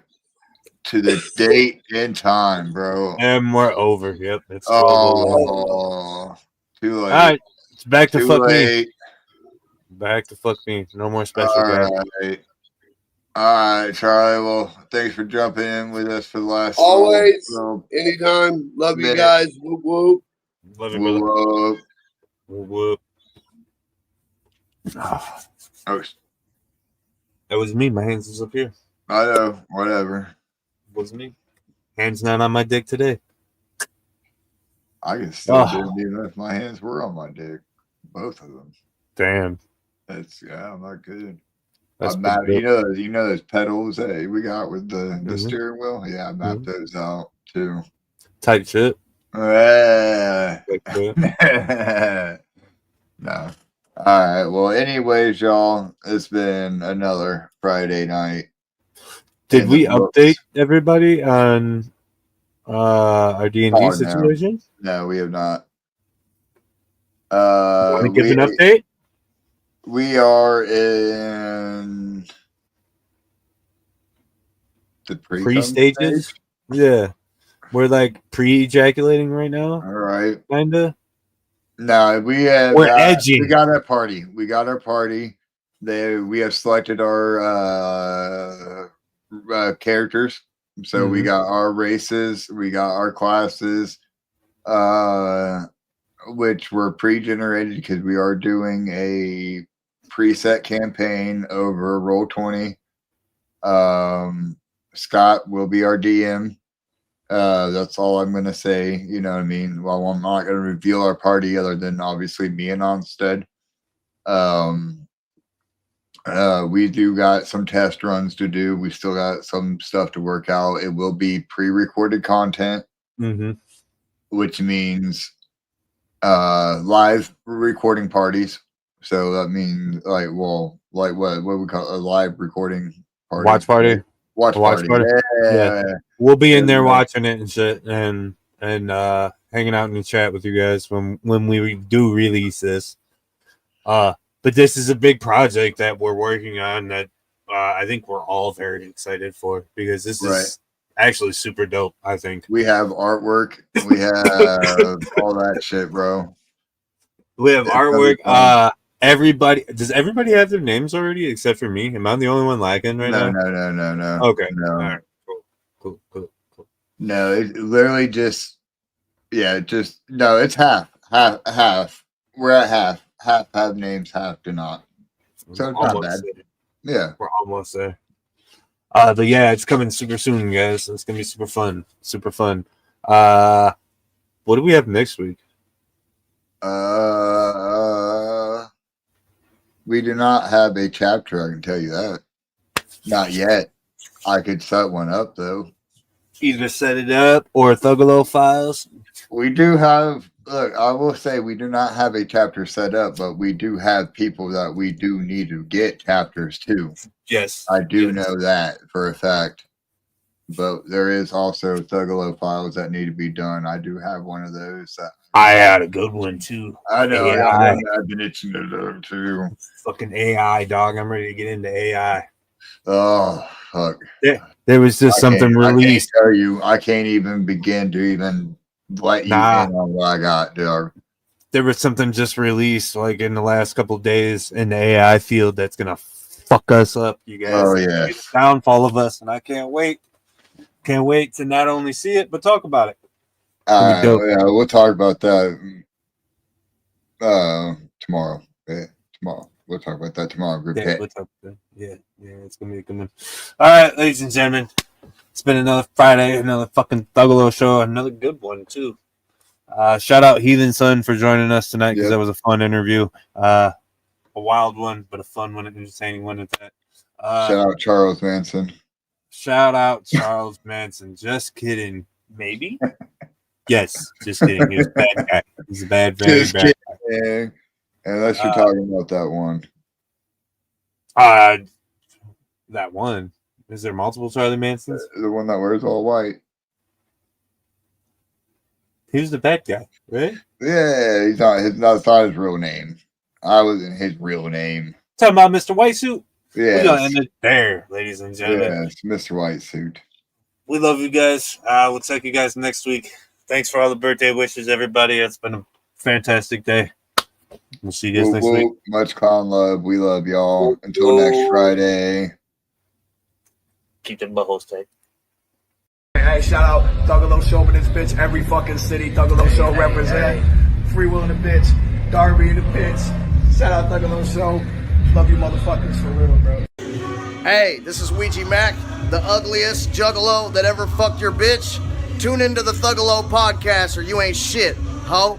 B: To the date and time, bro.
A: And we're over. Yep. It's 12:01.
B: Oh, too late.
A: All right. It's back to
B: too
A: fuck
B: late.
A: me. Back to fuck me. No more special
B: All
A: guests.
B: right. All right, Charlie. Well, thanks for jumping in with us for the last
G: Always,
B: little
G: anytime. Love you
B: minute.
G: guys. Whoop whoop.
A: Love you, brother.
B: Whoop.
A: Whoop.
B: Oh,
A: that was me. My hands was up here.
B: I know. Whatever.
A: Wasn't me. Hands not on my dick today.
B: I can still do it even if my hands were on my dick. Both of them.
A: Damn.
B: I'm not good.
A: That's
B: I'm mad. You know those pedals that we got with the steering wheel? Yeah, I mapped those out too.
A: Tight shit.
B: No. All right. Well, anyways, y'all, it's been another Friday night.
A: Did we update everybody on our D&D situation?
B: No, we have not.
A: Want to give an update?
B: We are in the
A: pre-stages. Stage? Yeah. We're like pre-ejaculating right now.
B: All right.
A: Kinda.
B: No,
A: we're edging.
B: We got our party. We have selected our characters. So we got our races, we got our classes, which were pre-generated because we are doing a preset campaign over Roll20. Scott will be our DM. That's all I'm gonna say. You know what I mean? Well, I'm not gonna reveal our party other than obviously me and Onstead. We do got some test runs to do. We still got some stuff to work out. It will be pre-recorded content, which means live recording parties. So that means like what we call a live recording party.
A: Watch party.
B: Watch party.
A: Yeah. We'll be in there watching it and shit and hanging out in the chat with you guys when we do release this. But this is a big project that we're working on that I think we're all very excited for because this is actually super dope, I think.
B: We have artwork. We have all that shit, bro.
A: We have artwork. Does everybody have their names already except for me? Am I the only one lagging right now?
B: No.
A: Okay.
B: No.
A: All right. Cool.
B: No, it literally it's half. We're at half. Half have names, half do not. So it's not bad. Yeah.
A: We're almost there. But yeah, it's coming super soon, guys. It's gonna be super fun. What do we have next week?
B: We do not have a chapter, I can tell you that. Not yet. I could set one up though.
A: Either set it up or Thuggalo files.
B: We do have I will say we do not have a chapter set up, but we do have people that we do need to get chapters to.
A: Yes.
B: I do know that for a fact. But there is also Thuggalo files that need to be done. I do have one of those.
A: I had a good one too.
B: I know. AI. I've been itching to learn too.
A: Fucking AI, dog. I'm ready to get into AI.
B: Oh, fuck.
A: There was just something released.
B: I can't tell you. I can't even begin to even let you in on what I got, dog.
A: There was something just released like in the last couple of days in the AI field that's going to fuck us up, you guys.
B: Oh, yeah.
A: Downfall of us, and I can't wait. Can't wait to not only see it, but talk about it.
B: Yeah, we'll talk about that tomorrow. Yeah, tomorrow. We'll talk about that tomorrow.
A: Yeah, it's gonna be a good one. All right, ladies and gentlemen, It's been another Friday, another fucking Thuggalo show, another good one too. Shout out Heathen Sun for joining us tonight because that was a fun interview. A wild one, but a fun one, an entertaining one at that.
B: Shout out Charles Manson.
A: Shout out Charles Manson. Just kidding. Maybe? Yes, just kidding. He's a bad guy. He's a very
B: Just
A: bad
B: kidding. Guy. Unless you're talking about that one.
A: That one. Is there multiple Charlie Mansons?
B: The one that wears all white.
A: Who's the bad guy, right?
B: Yeah, he's not. That's not his real name. I was in his real name.
A: Talking about Mr. White Suit.
B: Yeah,
A: we're gonna end it there, ladies and gentlemen.
B: Yes, Mr. White Suit.
A: We love you guys. We'll check you guys next week. Thanks for all the birthday wishes, everybody. It's been a fantastic day. We'll see you guys next week.
B: Much clown love. We love y'all. Until next Friday.
A: Keep them buttholes tight.
K: Hey, shout out Thuggalo Show in this bitch. Every fucking city, Thuggalo Show represent. Free Will in the bitch. Darby in the bitch. Shout out Thuggalo Show. Love you motherfuckers for real, bro.
I: Hey, this is Ouija Mac, the ugliest juggalo that ever fucked your bitch. Tune into the Thuggalo podcast or you ain't shit, ho.